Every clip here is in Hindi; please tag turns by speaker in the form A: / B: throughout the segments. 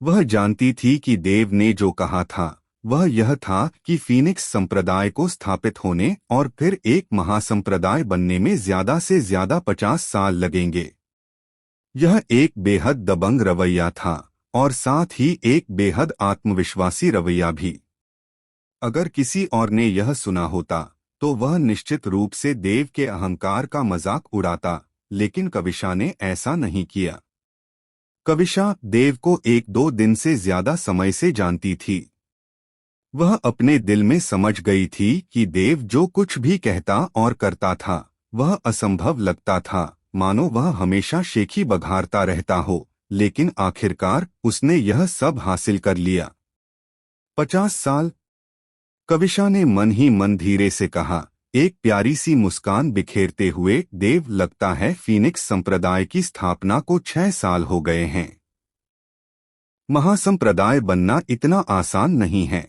A: वह जानती थी कि देव ने जो कहा था वह यह था कि फीनिक्स संप्रदाय को स्थापित होने और फिर एक महासंप्रदाय बनने में ज्यादा से ज्यादा 50 साल लगेंगे। यह एक बेहद दबंग रवैया था और साथ ही एक बेहद आत्मविश्वासी रवैया भी। अगर किसी और ने यह सुना होता तो वह निश्चित रूप से देव के अहंकार का मजाक उड़ाता, लेकिन कविशा ने ऐसा नहीं किया। कविशा देव को 1-2 दिन से ज्यादा समय से जानती थी। वह अपने दिल में समझ गई थी कि देव जो कुछ भी कहता और करता था वह असंभव लगता था, मानो वह हमेशा शेखी बघारता रहता हो, लेकिन आखिरकार उसने यह सब हासिल कर लिया। 50 साल, कविशा ने मन ही मन धीरे से कहा, एक प्यारी सी मुस्कान बिखेरते हुए। देव, लगता है फीनिक्स संप्रदाय की स्थापना को 6 साल हो गए हैं। महासंप्रदाय बनना इतना आसान नहीं है।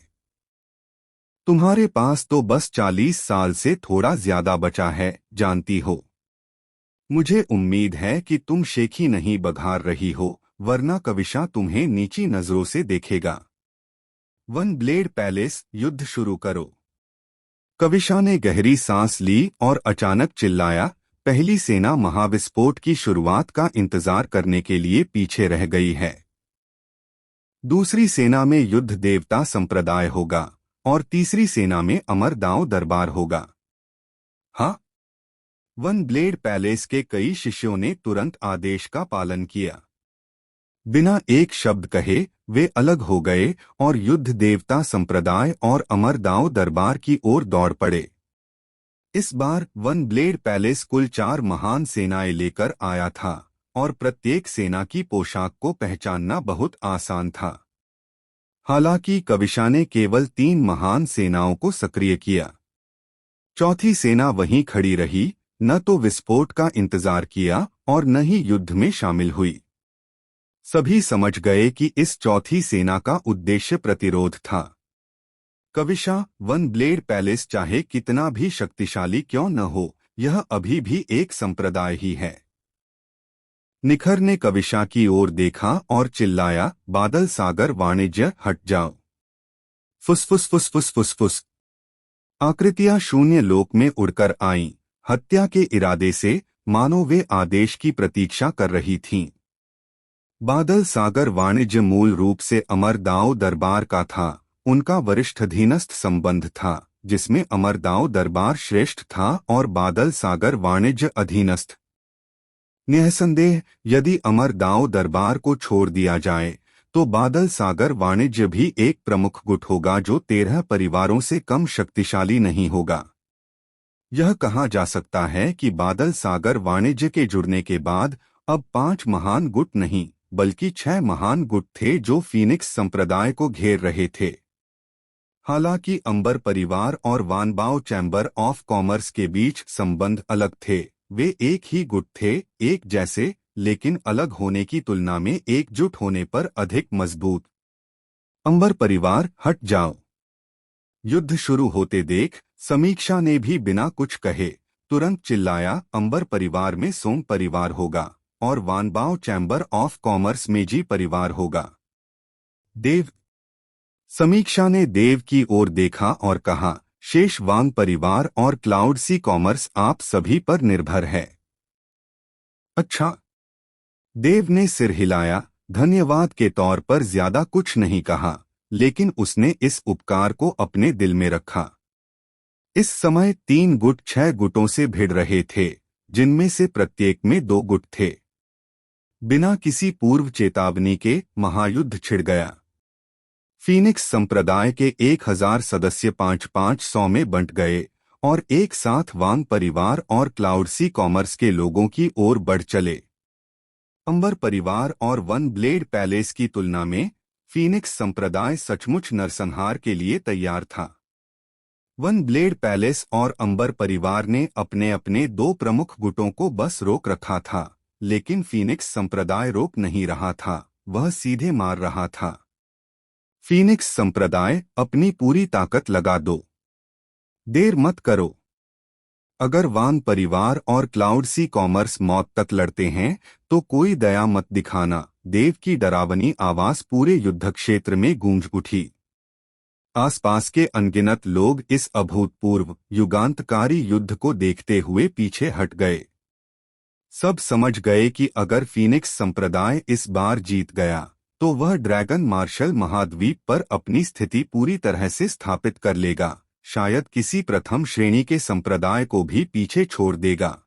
A: तुम्हारे पास तो बस 40 साल से थोड़ा ज्यादा बचा है, जानती हो। मुझे उम्मीद है कि तुम शेखी नहीं बघार रही हो, वरना कविशा तुम्हें नीची नजरों से देखेगा। वन ब्लेड पैलेस, युद्ध शुरू करो। कविशा ने गहरी सांस ली और अचानक चिल्लाया, पहली सेना महाविस्फोट की शुरुआत का इंतजार करने के लिए पीछे रह गई है। दूसरी सेना में युद्ध देवता संप्रदाय होगा और तीसरी सेना में अमर दांव दरबार होगा। हाँ? वन ब्लेड पैलेस के कई शिष्यों ने तुरंत आदेश का पालन किया। बिना एक शब्द कहे वे अलग हो गए और युद्ध देवता संप्रदाय और अमर दांव दरबार की ओर दौड़ पड़े। इस बार वन ब्लेड पैलेस कुल 4 महान सेनाएं लेकर आया था और प्रत्येक सेना की पोशाक को पहचानना बहुत आसान था। हालांकि कविशा ने केवल 3 महान सेनाओं को सक्रिय किया। चौथी सेना वहीं खड़ी रही, न तो विस्फोट का इंतजार किया और न ही युद्ध में शामिल हुई। सभी समझ गए कि इस चौथी सेना का उद्देश्य प्रतिरोध था। कविशा, वन ब्लेड पैलेस चाहे कितना भी शक्तिशाली क्यों न हो, यह अभी भी एक संप्रदाय ही है। निखर ने कविशा की ओर देखा और चिल्लाया, बादल सागर वाणिज्य, हट जाओ। फुसफुस फुसफुस फुसफुस। आकृतियां शून्य लोक में उड़कर आईं, हत्या के इरादे से, मानो वे आदेश की प्रतीक्षा कर रही थीं। बादल सागर वाणिज्य मूल रूप से अमर दांव दरबार का था। उनका वरिष्ठ अधीनस्थ संबंध था, जिसमें अमर दांव दरबार श्रेष्ठ था और बादल सागर वाणिज्य अधीनस्थ। निःसंदेह यदि अमर दांव दरबार को छोड़ दिया जाए तो बादल सागर वाणिज्य भी एक प्रमुख गुट होगा जो 13 परिवारों से कम शक्तिशाली नहीं होगा। यह कहा जा सकता है कि बादल सागर वाणिज्य के जुड़ने के बाद अब 5 महान गुट नहीं बल्कि 6 महान गुट थे जो फीनिक्स संप्रदाय को घेर रहे थे। हालांकि अंबर परिवार और वानबाओ चैम्बर ऑफ कॉमर्स के बीच संबंध अलग थे, वे एक ही गुट थे, एक जैसे, लेकिन अलग होने की तुलना में एकजुट होने पर अधिक मजबूत। अंबर परिवार, हट जाओ। युद्ध शुरू होते देख समीक्षा ने भी बिना कुछ कहे तुरंत चिल्लाया, अंबर परिवार में सोम परिवार होगा और वानबाओ चैम्बर ऑफ कॉमर्स में जी परिवार होगा। देव। समीक्षा ने देव की ओर देखा और कहा, शेष वांग परिवार और क्लाउड सी कॉमर्स आप सभी पर निर्भर है। अच्छा। देव ने सिर हिलाया, धन्यवाद के तौर पर ज्यादा कुछ नहीं कहा, लेकिन उसने इस उपकार को अपने दिल में रखा। इस समय 3 गुट 6 गुटों से भिड़ रहे थे, जिनमें से प्रत्येक में 2 गुट थे। बिना किसी पूर्व चेतावनी के महायुद्ध छिड़ गया। फीनिक्स संप्रदाय के 1000 सदस्य 500 में बंट गए और एक साथ वांग परिवार और क्लाउड सी कॉमर्स के लोगों की ओर बढ़ चले। अंबर परिवार और वन ब्लेड पैलेस की तुलना में फीनिक्स संप्रदाय सचमुच नरसंहार के लिए तैयार था। वन ब्लेड पैलेस और अंबर परिवार ने अपने अपने 2 प्रमुख गुटों को बस रोक रखा था, लेकिन फीनिक्स संप्रदाय रोक नहीं रहा था, वह सीधे मार रहा था। फीनिक्स संप्रदाय, अपनी पूरी ताकत लगा दो। देर मत करो। अगर वांग परिवार और क्लाउड सी कॉमर्स मौत तक लड़ते हैं तो कोई दया मत दिखाना, देव की डरावनी आवाज पूरे युद्ध क्षेत्र में गूंज उठी। आसपास के अनगिनत लोग इस अभूतपूर्व युगांतकारी युद्ध को देखते हुए पीछे हट गए। सब समझ गए कि अगर फीनिक्स संप्रदाय इस बार जीत गया तो वह ड्रैगन मार्शल महाद्वीप पर अपनी स्थिति पूरी तरह से स्थापित कर लेगा, शायद किसी प्रथम श्रेणी के संप्रदाय को भी पीछे छोड़ देगा।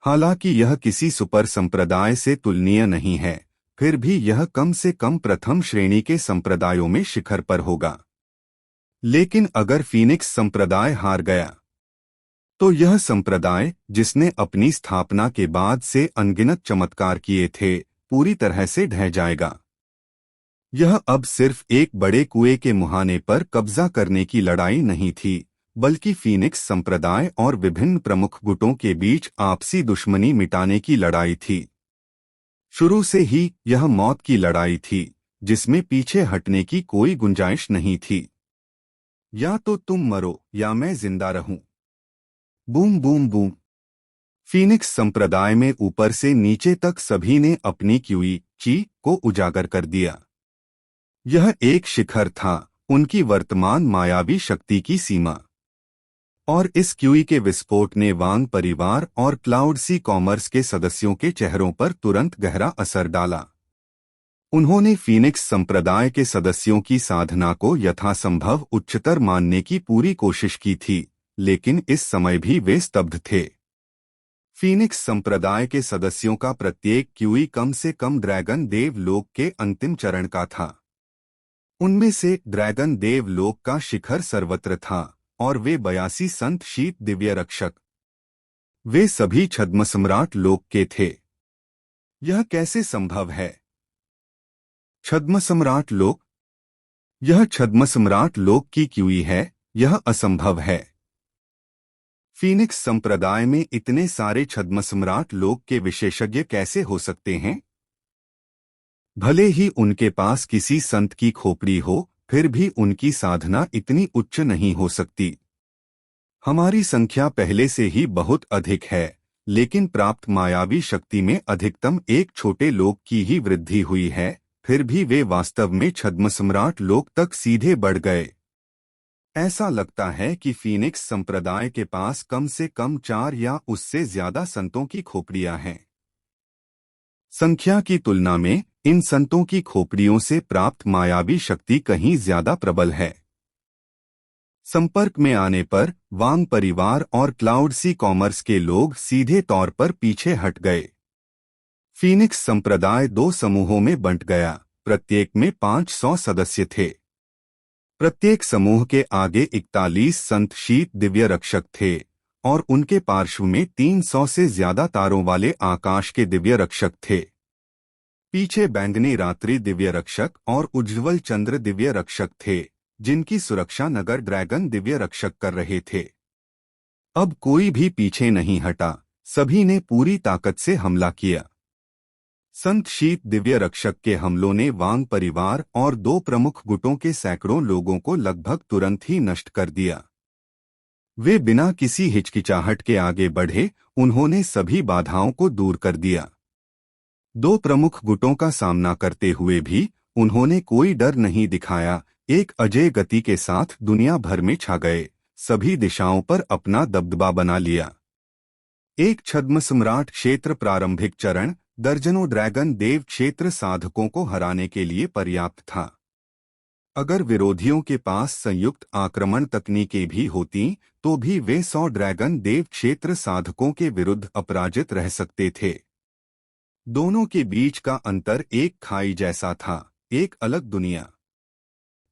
A: हालांकि यह किसी सुपर संप्रदाय से तुलनीय नहीं है, फिर भी यह कम से कम प्रथम श्रेणी के संप्रदायों में शिखर पर होगा। लेकिन अगर फीनिक्स संप्रदाय हार गया तो यह संप्रदाय, जिसने अपनी स्थापना के बाद से अनगिनत चमत्कार किए थे, पूरी तरह से ढह जाएगा। यह अब सिर्फ एक बड़े कुएं के मुहाने पर कब्जा करने की लड़ाई नहीं थी, बल्कि फीनिक्स संप्रदाय और विभिन्न प्रमुख गुटों के बीच आपसी दुश्मनी मिटाने की लड़ाई थी। शुरू से ही यह मौत की लड़ाई थी, जिसमें पीछे हटने की कोई गुंजाइश नहीं थी। या तो तुम मरो या मैं जिंदा रहूं। Boom boom boom. फीनिक्स संप्रदाय में ऊपर से नीचे तक सभी ने अपनी क्यूई ची को उजागर कर दिया। यह एक शिखर था, उनकी वर्तमान मायावी शक्ति की सीमा। और इस क्यूई के विस्फोट ने वांग परिवार और क्लाउड सी कॉमर्स के सदस्यों के चेहरों पर तुरंत गहरा असर डाला। उन्होंने फीनिक्स संप्रदाय के सदस्यों की साधना को यथासंभव उच्चतर मानने की पूरी कोशिश की थी, लेकिन इस समय भी वे स्तब्ध थे। फीनिक्स संप्रदाय के सदस्यों का प्रत्येक क्यूई कम से कम ड्रैगन देव लोक के अंतिम चरण का था। उनमें से ड्रैगन देव लोक का शिखर सर्वत्र था, और वे 82 संत शीत दिव्य रक्षक, वे सभी छद्म सम्राट लोक के थे। यह कैसे संभव है? छद्म सम्राट लोक? यह छद्म सम्राट लोक की क्यूई है, यह असंभव है। फीनिक्स संप्रदाय में इतने सारे छद्म सम्राट लोक के विशेषज्ञ कैसे हो सकते हैं? भले ही उनके पास किसी संत की खोपड़ी हो, फिर भी उनकी साधना इतनी उच्च नहीं हो सकती। हमारी संख्या पहले से ही बहुत अधिक है, लेकिन प्राप्त मायावी शक्ति में अधिकतम एक छोटे लोक की ही वृद्धि हुई है, फिर भी वे वास्तव में छद्म सम्राट लोक तक सीधे बढ़ गए। ऐसा लगता है कि फीनिक्स संप्रदाय के पास कम से कम 4 या उससे ज्यादा संतों की खोपड़ियां हैं। संख्या की तुलना में इन संतों की खोपड़ियों से प्राप्त मायावी शक्ति कहीं ज्यादा प्रबल है। संपर्क में आने पर वांग परिवार और क्लाउड सी कॉमर्स के लोग सीधे तौर पर पीछे हट गए। फीनिक्स संप्रदाय 2 समूहों में बंट गया, प्रत्येक में 500 सदस्य थे। प्रत्येक समूह के आगे 41 संत शीत दिव्य रक्षक थे, और उनके पार्श्व में 300 से ज्यादा तारों वाले आकाश के दिव्य रक्षक थे। पीछे बैंगनी रात्रि दिव्य रक्षक और उज्ज्वल चंद्र दिव्य रक्षक थे, जिनकी सुरक्षा नगर ड्रैगन दिव्य रक्षक कर रहे थे। अब कोई भी पीछे नहीं हटा, सभी ने पूरी ताकत से हमला किया। संत शीत दिव्य रक्षक के हमलों ने वांग परिवार और 2 प्रमुख गुटों के सैकड़ों लोगों को लगभग तुरंत ही नष्ट कर दिया। वे बिना किसी हिचकिचाहट के आगे बढ़े, उन्होंने सभी बाधाओं को दूर कर दिया। 2 प्रमुख गुटों का सामना करते हुए भी उन्होंने कोई डर नहीं दिखाया, एक अजय गति के साथ दुनिया भर में छा गए, सभी दिशाओं पर अपना दबदबा बना लिया। एक छद्म सम्राट क्षेत्र प्रारंभिक चरण दर्जनों ड्रैगन देव क्षेत्र साधकों को हराने के लिए पर्याप्त था। अगर विरोधियों के पास संयुक्त आक्रमण तकनीकें भी होती तो भी वे 100 ड्रैगन देव क्षेत्र साधकों के विरुद्ध अपराजित रह सकते थे। दोनों के बीच का अंतर एक खाई जैसा था, एक अलग दुनिया।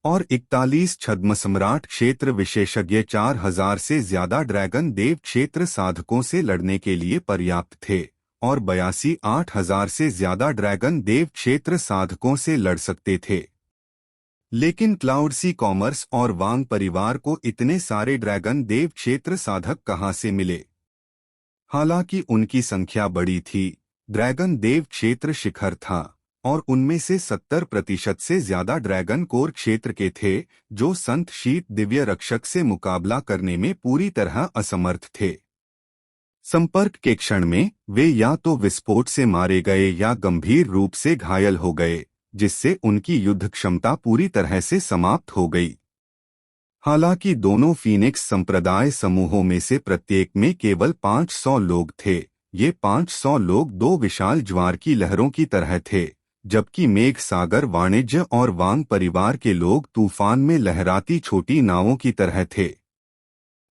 A: और 41 छद्म सम्राट क्षेत्र विशेषज्ञ 4000 से ज्यादा ड्रैगन देव क्षेत्र साधकों से लड़ने के लिए पर्याप्त थे, और 82 8000 से ज्यादा ड्रैगन देव क्षेत्र साधकों से लड़ सकते थे। लेकिन क्लाउड सी कॉमर्स और वांग परिवार को इतने सारे ड्रैगन देव क्षेत्र साधक कहां से मिले? हालांकि उनकी संख्या बड़ी थी, ड्रैगन देव क्षेत्र शिखर था, और उनमें से 70% से ज्यादा ड्रैगन कोर क्षेत्र के थे, जो संत शीत दिव्य रक्षक से मुकाबला करने में पूरी तरह असमर्थ थे। संपर्क के क्षण में वे या तो विस्फोट से मारे गए या गंभीर रूप से घायल हो गए, जिससे उनकी युद्ध क्षमता पूरी तरह से समाप्त हो गई। हालांकि दोनों फीनिक्स संप्रदाय समूहों में से प्रत्येक में केवल 500 लोग थे। ये 500 लोग दो विशाल ज्वार की लहरों की तरह थे, जबकि मेघ सागर वाणिज्य और वांग परिवार के लोग तूफान में लहराती छोटी नावों की तरह थे।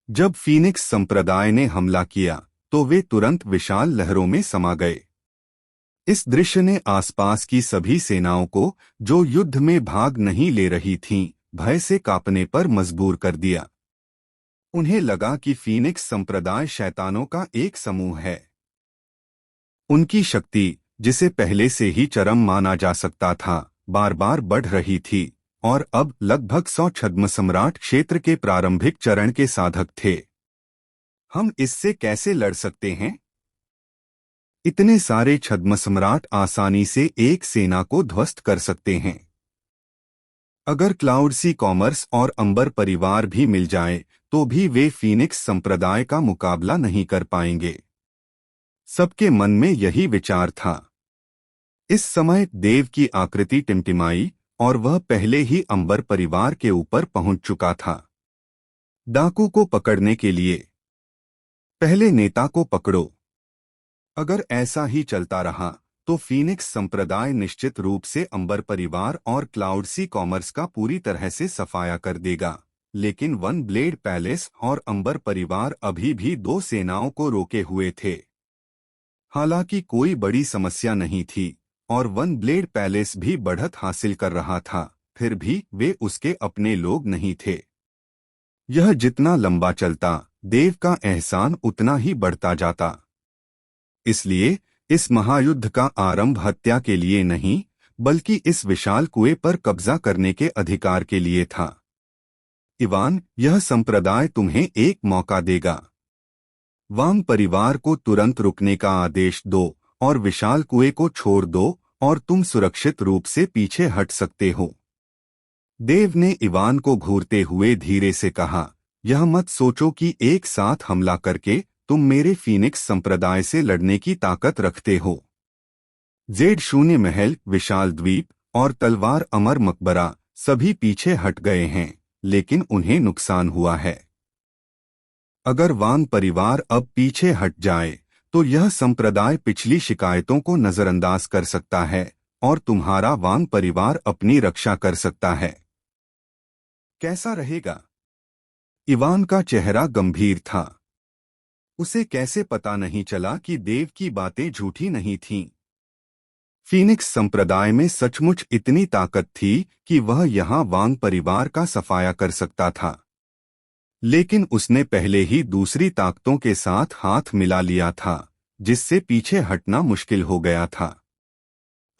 A: जब फीनिक्स संप्रदाय ने हमला किया तो वे तुरंत विशाल लहरों में समा गए। इस दृश्य ने आसपास की सभी सेनाओं को, जो युद्ध में भाग नहीं ले रही थीं, भय से कांपने पर मजबूर कर दिया। उन्हें लगा कि फीनिक्स संप्रदाय शैतानों का एक समूह है। उनकी शक्ति, जिसे पहले से ही चरम माना जा सकता था, बार बार बढ़ रही थी और अब लगभग 100 छद्म सम्राट क्षेत्र के प्रारंभिक चरण के साधक थे। हम इससे कैसे लड़ सकते हैं? इतने सारे छद्म सम्राट आसानी से एक सेना को ध्वस्त कर सकते हैं। अगर क्लाउड सी कॉमर्स और अंबर परिवार भी मिल जाए तो भी वे फीनिक्स संप्रदाय का मुकाबला नहीं कर पाएंगे। सबके मन में यही विचार था। इस समय देव की आकृति टिमटिमाई और वह पहले ही अंबर परिवार के ऊपर पहुंच चुका था। डाकू को पकड़ने के लिए पहले नेता को पकड़ो। अगर ऐसा ही चलता रहा तो फीनिक्स संप्रदाय निश्चित रूप से अंबर परिवार और क्लाउड सी कॉमर्स का पूरी तरह से सफाया कर देगा। लेकिन वन ब्लेड पैलेस और अंबर परिवार अभी भी दो सेनाओं को रोके हुए थे। हालांकि कोई बड़ी समस्या नहीं थी और वन ब्लेड पैलेस भी बढ़त हासिल कर रहा था, फिर भी वे उसके अपने लोग नहीं थे। यह जितना लंबा चलता, देव का एहसान उतना ही बढ़ता जाता। इसलिए इस महायुद्ध का आरंभ हत्या के लिए नहीं, बल्कि इस विशाल कुएं पर कब्जा करने के अधिकार के लिए था। इवान, यह संप्रदाय तुम्हें एक मौका देगा। वांग परिवार को तुरंत रुकने का आदेश दो और विशाल कुएं को छोड़ दो और तुम सुरक्षित रूप से पीछे हट सकते हो। देव ने इवान को घूरते हुए धीरे से कहा, यह मत सोचो कि एक साथ हमला करके तुम मेरे फीनिक्स संप्रदाय से लड़ने की ताकत रखते हो। जेड शून्य महल, विशाल द्वीप और तलवार अमर मकबरा सभी पीछे हट गए हैं, लेकिन उन्हें नुकसान हुआ है। अगर वांग परिवार अब पीछे हट जाए तो यह संप्रदाय पिछली शिकायतों को नजरअंदाज कर सकता है और तुम्हारा वांग परिवार अपनी रक्षा कर सकता है। कैसा रहेगा? इवान का चेहरा गंभीर था। उसे कैसे पता नहीं चला कि देव की बातें झूठी नहीं थीं। फीनिक्स संप्रदाय में सचमुच इतनी ताकत थी कि वह यहां वांग परिवार का सफाया कर सकता था। लेकिन उसने पहले ही दूसरी ताकतों के साथ हाथ मिला लिया था, जिससे पीछे हटना मुश्किल हो गया था।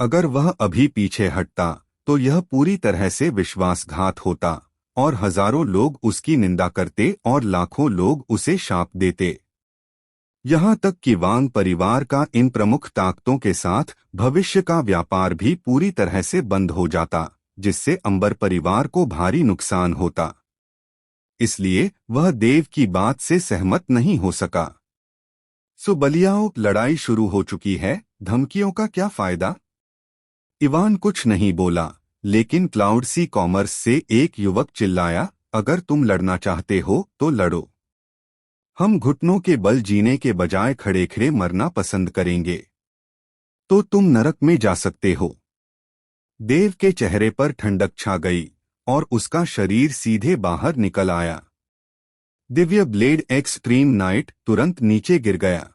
A: अगर वह अभी पीछे हटता तो यह पूरी तरह से विश्वासघात होता और हजारों लोग उसकी निंदा करते और लाखों लोग उसे शाप देते। यहाँ तक कि वांग परिवार का इन प्रमुख ताकतों के साथ भविष्य का व्यापार भी पूरी तरह से बंद हो जाता, जिससे अंबर परिवार को भारी नुकसान होता। इसलिए वह देव की बात से सहमत नहीं हो सका। सुबलियाओं, लड़ाई शुरू हो चुकी है, धमकियों का क्या फायदा? इवान कुछ नहीं बोला, लेकिन क्लाउड सी कॉमर्स से एक युवक चिल्लाया, अगर तुम लड़ना चाहते हो तो लड़ो। हम घुटनों के बल जीने के बजाय खड़े खड़े मरना पसंद करेंगे। तो तुम नरक में जा सकते हो। देव के चेहरे पर ठंडक छा गई और उसका शरीर सीधे बाहर निकल आया। दिव्य ब्लेड एक्सट्रीम नाइट तुरंत नीचे गिर गया।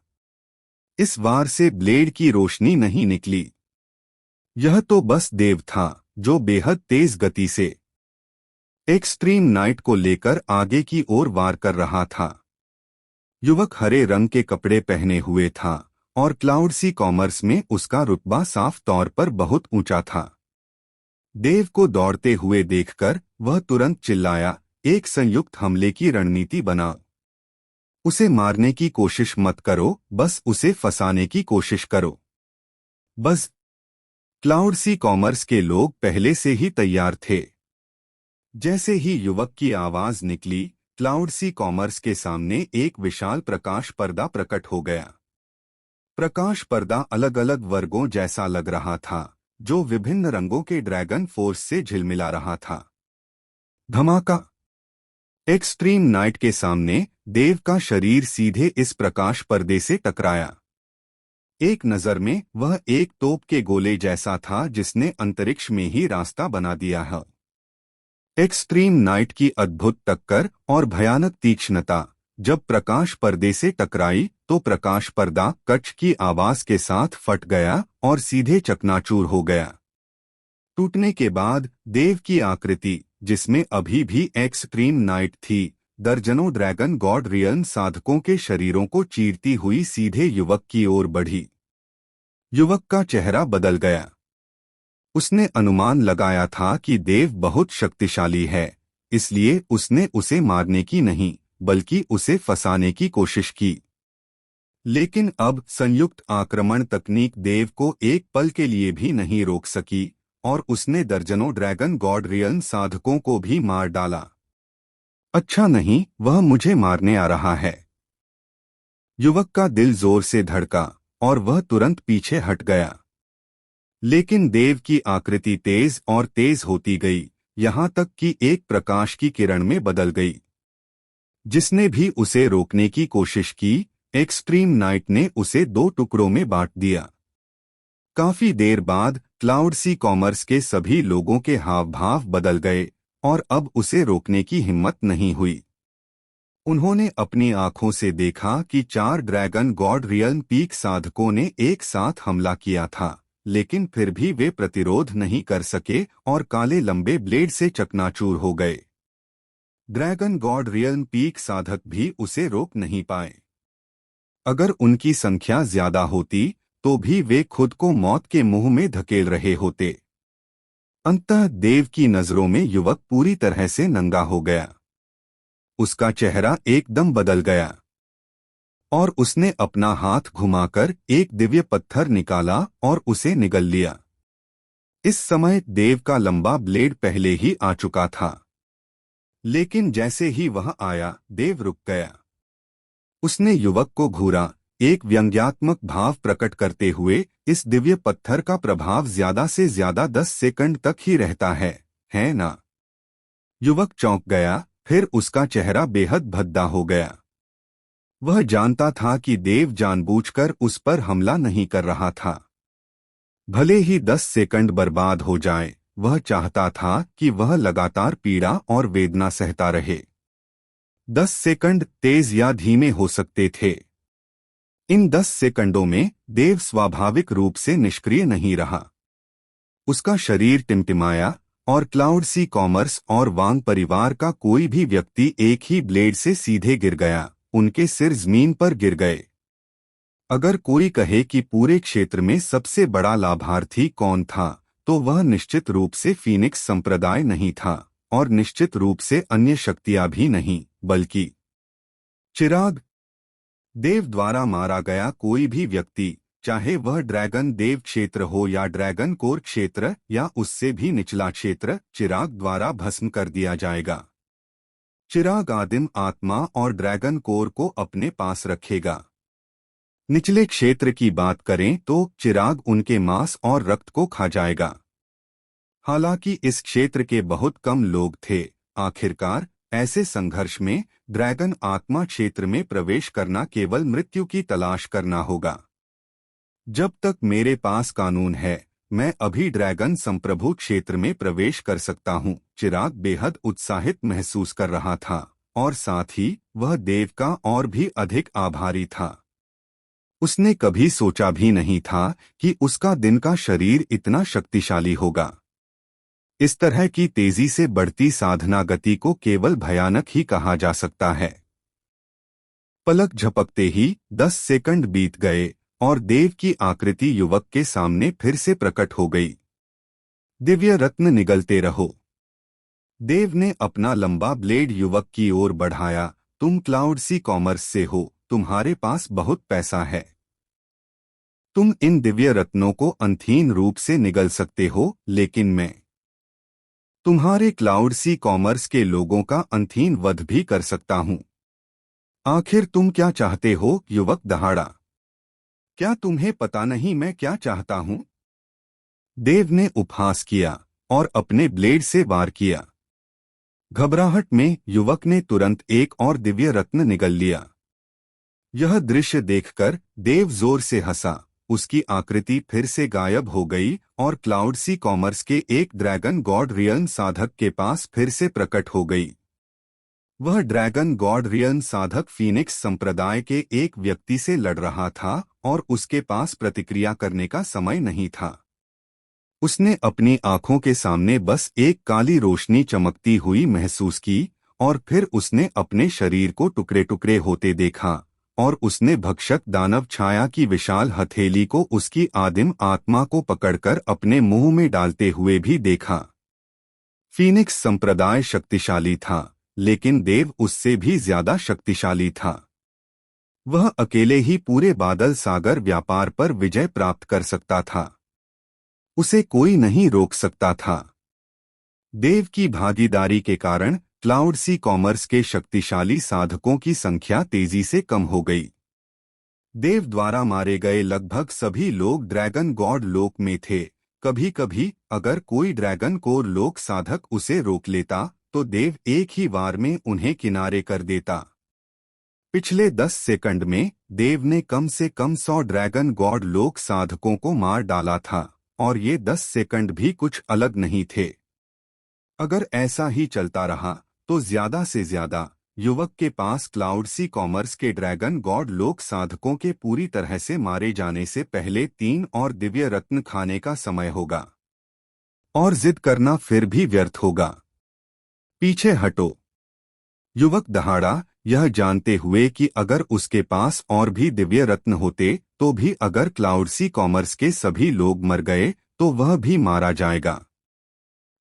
A: इस वार से ब्लेड की रोशनी नहीं निकली। यह तो बस देव था जो बेहद तेज गति से एक्सट्रीम नाइट को लेकर आगे की ओर वार कर रहा था। युवक हरे रंग के कपड़े पहने हुए था और क्लाउड सी कॉमर्स में उसका रुतबा साफ तौर पर बहुत ऊंचा था। देव को दौड़ते हुए देखकर वह तुरंत चिल्लाया, एक संयुक्त हमले की रणनीति बनाओ। उसे मारने की कोशिश मत करो, बस उसे फंसाने की कोशिश करो। बस। क्लाउड सी कॉमर्स के लोग पहले से ही तैयार थे। जैसे ही युवक की आवाज निकली, क्लाउड सी कॉमर्स के सामने एक विशाल प्रकाश पर्दा प्रकट हो गया। प्रकाश पर्दा अलग अलग वर्गों जैसा लग रहा था, जो विभिन्न रंगों के ड्रैगन फोर्स से झिलमिला रहा था। धमाका! एक्सट्रीम नाइट के सामने देव का शरीर सीधे इस प्रकाश पर्दे से टकराया। एक नजर में वह एक तोप के गोले जैसा था जिसने अंतरिक्ष में ही रास्ता बना दिया है। एक्सट्रीम नाइट की अद्भुत टक्कर और भयानक तीक्ष्णता। जब प्रकाश पर्दे से टकराई तो प्रकाश पर्दा कच की आवाज के साथ फट गया और सीधे चकनाचूर हो गया। टूटने के बाद देव की आकृति, जिसमें अभी भी एक्सट्रीम नाइट थी, दर्जनों ड्रैगन गॉड रियल्म साधकों के शरीरों को चीरती हुई सीधे युवक की ओर बढ़ी। युवक का चेहरा बदल गया। उसने अनुमान लगाया था कि देव बहुत शक्तिशाली है, इसलिए उसने उसे मारने की नहीं बल्कि उसे फंसाने की कोशिश की। लेकिन अब संयुक्त आक्रमण तकनीक देव को एक पल के लिए भी नहीं रोक सकी और उसने दर्जनों ड्रैगन गॉड रियल्म साधकों को भी मार डाला। अच्छा नहीं, वह मुझे मारने आ रहा है। युवक का दिल जोर से धड़का और वह तुरंत पीछे हट गया। लेकिन देव की आकृति तेज और तेज होती गई, यहाँ तक कि एक प्रकाश की किरण में बदल गई। जिसने भी उसे रोकने की कोशिश की, एक्सट्रीम नाइट ने उसे दो टुकड़ों में बांट दिया। काफी देर बाद क्लाउड सी कॉमर्स के सभी लोगों के हाव भाव बदल गए और अब उसे रोकने की हिम्मत नहीं हुई। उन्होंने अपनी आंखों से देखा कि 4 ड्रैगन गॉड रियल्म पीक साधकों ने एक साथ हमला किया था, लेकिन फिर भी वे प्रतिरोध नहीं कर सके और काले लंबे ब्लेड से चकनाचूर हो गए। ड्रैगन गॉड रियल्म पीक साधक भी उसे रोक नहीं पाए। अगर उनकी संख्या ज्यादा होती तो भी वे खुद को मौत के मुंह में धकेल रहे होते। अंततः देव की नजरों में युवक पूरी तरह से नंगा हो गया। उसका चेहरा एकदम बदल गया और उसने अपना हाथ घुमाकर एक दिव्य पत्थर निकाला और उसे निगल लिया। इस समय देव का लंबा ब्लेड पहले ही आ चुका था, लेकिन जैसे ही वह आया, देव रुक गया। उसने युवक को घूरा, एक व्यंग्यात्मक भाव प्रकट करते हुए, इस दिव्य पत्थर का प्रभाव ज्यादा से ज्यादा 10 सेकंड तक ही रहता है ना? युवक चौंक गया, फिर उसका चेहरा बेहद भद्दा हो गया। वह जानता था कि देव जानबूझकर उस पर हमला नहीं कर रहा था। भले ही 10 सेकंड बर्बाद हो जाए, वह चाहता था कि वह लगातार पीड़ा और वेदना सहता रहे। 10 सेकंड तेज या धीमे हो सकते थे। इन 10 सेकंडों में देव स्वाभाविक रूप से निष्क्रिय नहीं रहा। उसका शरीर टिमटिमाया और क्लाउड सी कॉमर्स और वांग परिवार का कोई भी व्यक्ति एक ही ब्लेड से सीधे गिर गया। उनके सिर जमीन पर गिर गए। अगर कोई कहे कि पूरे क्षेत्र में सबसे बड़ा लाभार्थी कौन था, तो वह निश्चित रूप से फीनिक्स संप्रदाय नहीं था और निश्चित रूप से अन्य शक्तियां भी नहीं, बल्कि चिराग। देव द्वारा मारा गया कोई भी व्यक्ति, चाहे वह ड्रैगन देव क्षेत्र हो या ड्रैगन कोर क्षेत्र या उससे भी निचला क्षेत्र, चिराग द्वारा भस्म कर दिया जाएगा। चिराग आदिम आत्मा और ड्रैगन कोर को अपने पास रखेगा। निचले क्षेत्र की बात करें तो चिराग उनके मांस और रक्त को खा जाएगा। हालांकि इस क्षेत्र के बहुत कम लोग थे। आखिरकार ऐसे संघर्ष में ड्रैगन आत्मा क्षेत्र में प्रवेश करना केवल मृत्यु की तलाश करना होगा। जब तक मेरे पास कानून है, मैं अभी ड्रैगन संप्रभु क्षेत्र में प्रवेश कर सकता हूँ। चिराग बेहद उत्साहित महसूस कर रहा था और साथ ही वह देव का और भी अधिक आभारी था। उसने कभी सोचा भी नहीं था कि उसका दिन का शरीर इतना शक्तिशाली होगा। इस तरह की तेजी से बढ़ती साधना गति को केवल भयानक ही कहा जा सकता है। पलक झपकते ही 10 सेकंड बीत गए और देव की आकृति युवक के सामने फिर से प्रकट हो गई। दिव्य रत्न निगलते रहो। देव ने अपना लंबा ब्लेड युवक की ओर बढ़ाया। तुम क्लाउड सी कॉमर्स से हो, तुम्हारे पास बहुत पैसा है। तुम इन दिव्य रत्नों को अंतहीन रूप से निगल सकते हो, लेकिन मैं तुम्हारे क्लाउड सी कॉमर्स के लोगों का अंतहीन वध भी कर सकता हूं। आखिर तुम क्या चाहते हो? युवक दहाड़ा। क्या तुम्हें पता नहीं मैं क्या चाहता हूं? देव ने उपहास किया और अपने ब्लेड से वार किया। घबराहट में युवक ने तुरंत एक और दिव्य रत्न निगल लिया। यह दृश्य देखकर देव जोर से हंसा। उसकी आकृति फिर से गायब हो गई और क्लाउड सी कॉमर्स के एक ड्रैगन गॉड रियन साधक के पास फिर से प्रकट हो गई। वह ड्रैगन गॉड रियन साधक फीनिक्स संप्रदाय के एक व्यक्ति से लड़ रहा था और उसके पास प्रतिक्रिया करने का समय नहीं था। उसने अपनी आंखों के सामने बस एक काली रोशनी चमकती हुई महसूस की और फिर उसने अपने शरीर को टुकड़े टुकड़े होते देखा और उसने भक्षक दानव छाया की विशाल हथेली को उसकी आदिम आत्मा को पकड़कर अपने मुंह में डालते हुए भी देखा। फीनिक्स संप्रदाय शक्तिशाली था, लेकिन देव उससे भी ज्यादा शक्तिशाली था। वह अकेले ही पूरे बादल सागर व्यापार पर विजय प्राप्त कर सकता था। उसे कोई नहीं रोक सकता था। देव की भागीदारी के कारण क्लाउड सी कॉमर्स के शक्तिशाली साधकों की संख्या तेजी से कम हो गई। देव द्वारा मारे गए लगभग सभी लोग ड्रैगन गॉड लोक में थे। कभी कभी अगर कोई ड्रैगन कोर लोक साधक उसे रोक लेता तो देव एक ही वार में उन्हें किनारे कर देता। पिछले 10 सेकंड में देव ने कम से कम 100 ड्रैगन गॉड लोक साधकों को मार डाला था और ये 10 सेकंड भी कुछ अलग नहीं थे। अगर ऐसा ही चलता रहा तो ज्यादा से ज्यादा युवक के पास क्लाउड सी कॉमर्स के ड्रैगन गॉड लोक साधकों के पूरी तरह से मारे जाने से पहले 3 और दिव्य रत्न खाने का समय होगा और जिद करना फिर भी व्यर्थ होगा। पीछे हटो। युवक दहाड़ा, यह जानते हुए कि अगर उसके पास और भी दिव्य रत्न होते तो भी अगर क्लाउड सी कॉमर्स के सभी लोग मर गए तो वह भी मारा जाएगा।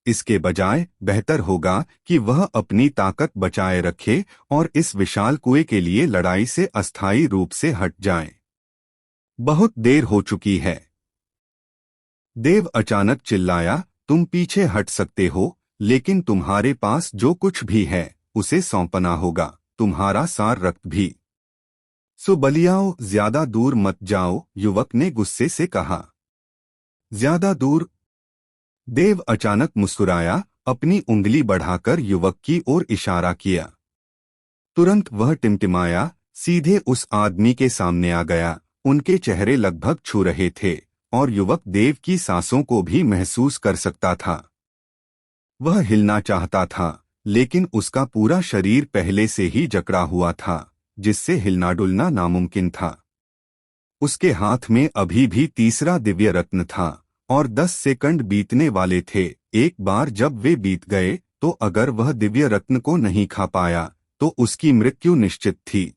A: इसके बजाय बेहतर होगा कि वह अपनी ताकत बचाए रखे और इस विशाल कुएं के लिए लड़ाई से अस्थायी रूप से हट जाए। बहुत देर हो चुकी है। देव अचानक चिल्लाया, तुम पीछे हट सकते हो, लेकिन तुम्हारे पास जो कुछ भी है उसे सौंपना होगा, तुम्हारा सार रक्त भी। सो बलियाओ, ज्यादा दूर मत जाओ, युवक ने गुस्से से कहा। ज्यादा दूर? देव अचानक मुस्कुराया, अपनी उंगली बढ़ाकर युवक की ओर इशारा किया। तुरंत वह टिमटिमाया, सीधे उस आदमी के सामने आ गया। उनके चेहरे लगभग छू रहे थे और युवक देव की सांसों को भी महसूस कर सकता था। वह हिलना चाहता था, लेकिन उसका पूरा शरीर पहले से ही जकड़ा हुआ था, जिससे हिलना डुलना नामुमकिन था। उसके हाथ में अभी भी तीसरा दिव्य रत्न था और 10 सेकंड बीतने वाले थे। एक बार जब वे बीत गए तो अगर वह दिव्य रत्न को नहीं खा पाया तो उसकी मृत्यु निश्चित थी।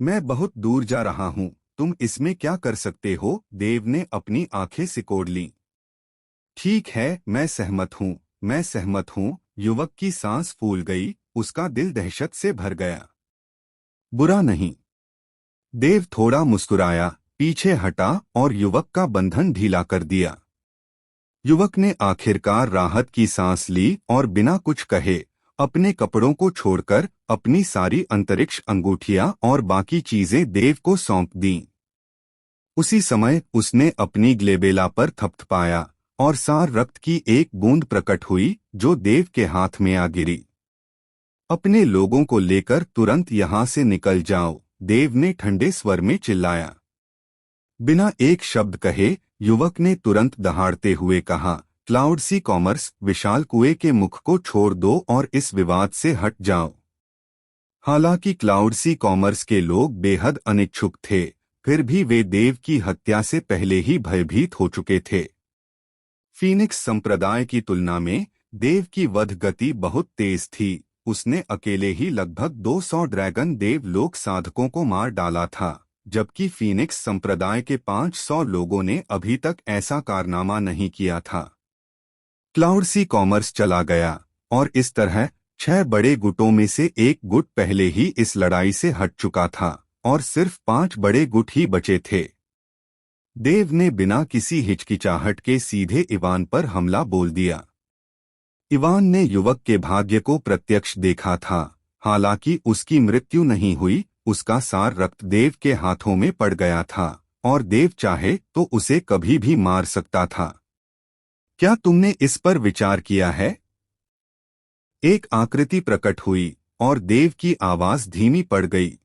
A: मैं बहुत दूर जा रहा हूं, तुम इसमें क्या कर सकते हो? देव ने अपनी आंखें सिकोड़ लीं। ठीक है, मैं सहमत हूं, मैं सहमत हूं। युवक की सांस फूल गई, उसका दिल दहशत से भर गया। बुरा नहीं। देव थोड़ा मुस्कुराया, पीछे हटा और युवक का बंधन ढीला कर दिया। युवक ने आखिरकार राहत की सांस ली और बिना कुछ कहे अपने कपड़ों को छोड़कर अपनी सारी अंतरिक्ष अंगूठियां और बाकी चीजें देव को सौंप दीं। उसी समय उसने अपनी ग्लेबेला पर थपथपाया और सार रक्त की एक बूंद प्रकट हुई जो देव के हाथ में आ गिरी। अपने लोगों को लेकर तुरंत यहां से निकल जाओ, देव ने ठंडे स्वर में चिल्लाया। बिना एक शब्द कहे युवक ने तुरंत दहाड़ते हुए कहा, क्लाउड सी कॉमर्स, विशाल कुएं के मुख को छोड़ दो और इस विवाद से हट जाओ। हालांकि क्लाउड सी कॉमर्स के लोग बेहद अनिच्छुक थे, फिर भी वे देव की हत्या से पहले ही भयभीत हो चुके थे। फीनिक्स संप्रदाय की तुलना में देव की वध गति बहुत तेज थी। उसने अकेले ही लगभग 200 ड्रैगन देव लोक साधकों को मार डाला था, जबकि फीनिक्स संप्रदाय के 500 लोगों ने अभी तक ऐसा कारनामा नहीं किया था। क्लाउड सी कॉमर्स चला गया और इस तरह 6 बड़े गुटों में से एक गुट पहले ही इस लड़ाई से हट चुका था और सिर्फ 5 बड़े गुट ही बचे थे। देव ने बिना किसी हिचकिचाहट के सीधे इवान पर हमला बोल दिया। इवान ने युवक के भाग्य को प्रत्यक्ष देखा था। हालांकि उसकी मृत्यु नहीं हुई, उसका सार रक्त देव के हाथों में पड़ गया था और देव चाहे तो उसे कभी भी मार सकता था। क्या तुमने इस पर विचार किया है? एक आकृति प्रकट हुई और देव की आवाज धीमी पड़ गई।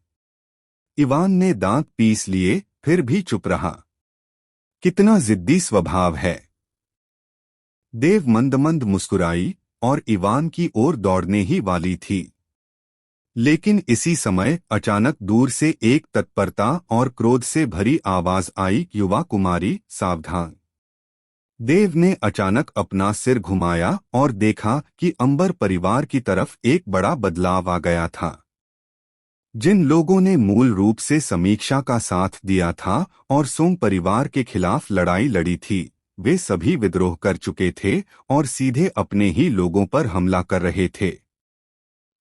A: इवान ने दांत पीस लिए, फिर भी चुप रहा। कितना जिद्दी स्वभाव है। देव मंद मंद मुस्कुराई और इवान की ओर दौड़ने ही वाली थी। लेकिन इसी समय अचानक दूर से एक तत्परता और क्रोध से भरी आवाज आई, युवा कुमारी, सावधान। देव ने अचानक अपना सिर घुमाया और देखा कि अंबर परिवार की तरफ एक बड़ा बदलाव आ गया था। जिन लोगों ने मूल रूप से समीक्षा का साथ दिया था और सोंग परिवार के खिलाफ लड़ाई लड़ी थी, वे सभी विद्रोह कर चुके थे और सीधे अपने ही लोगों पर हमला कर रहे थे।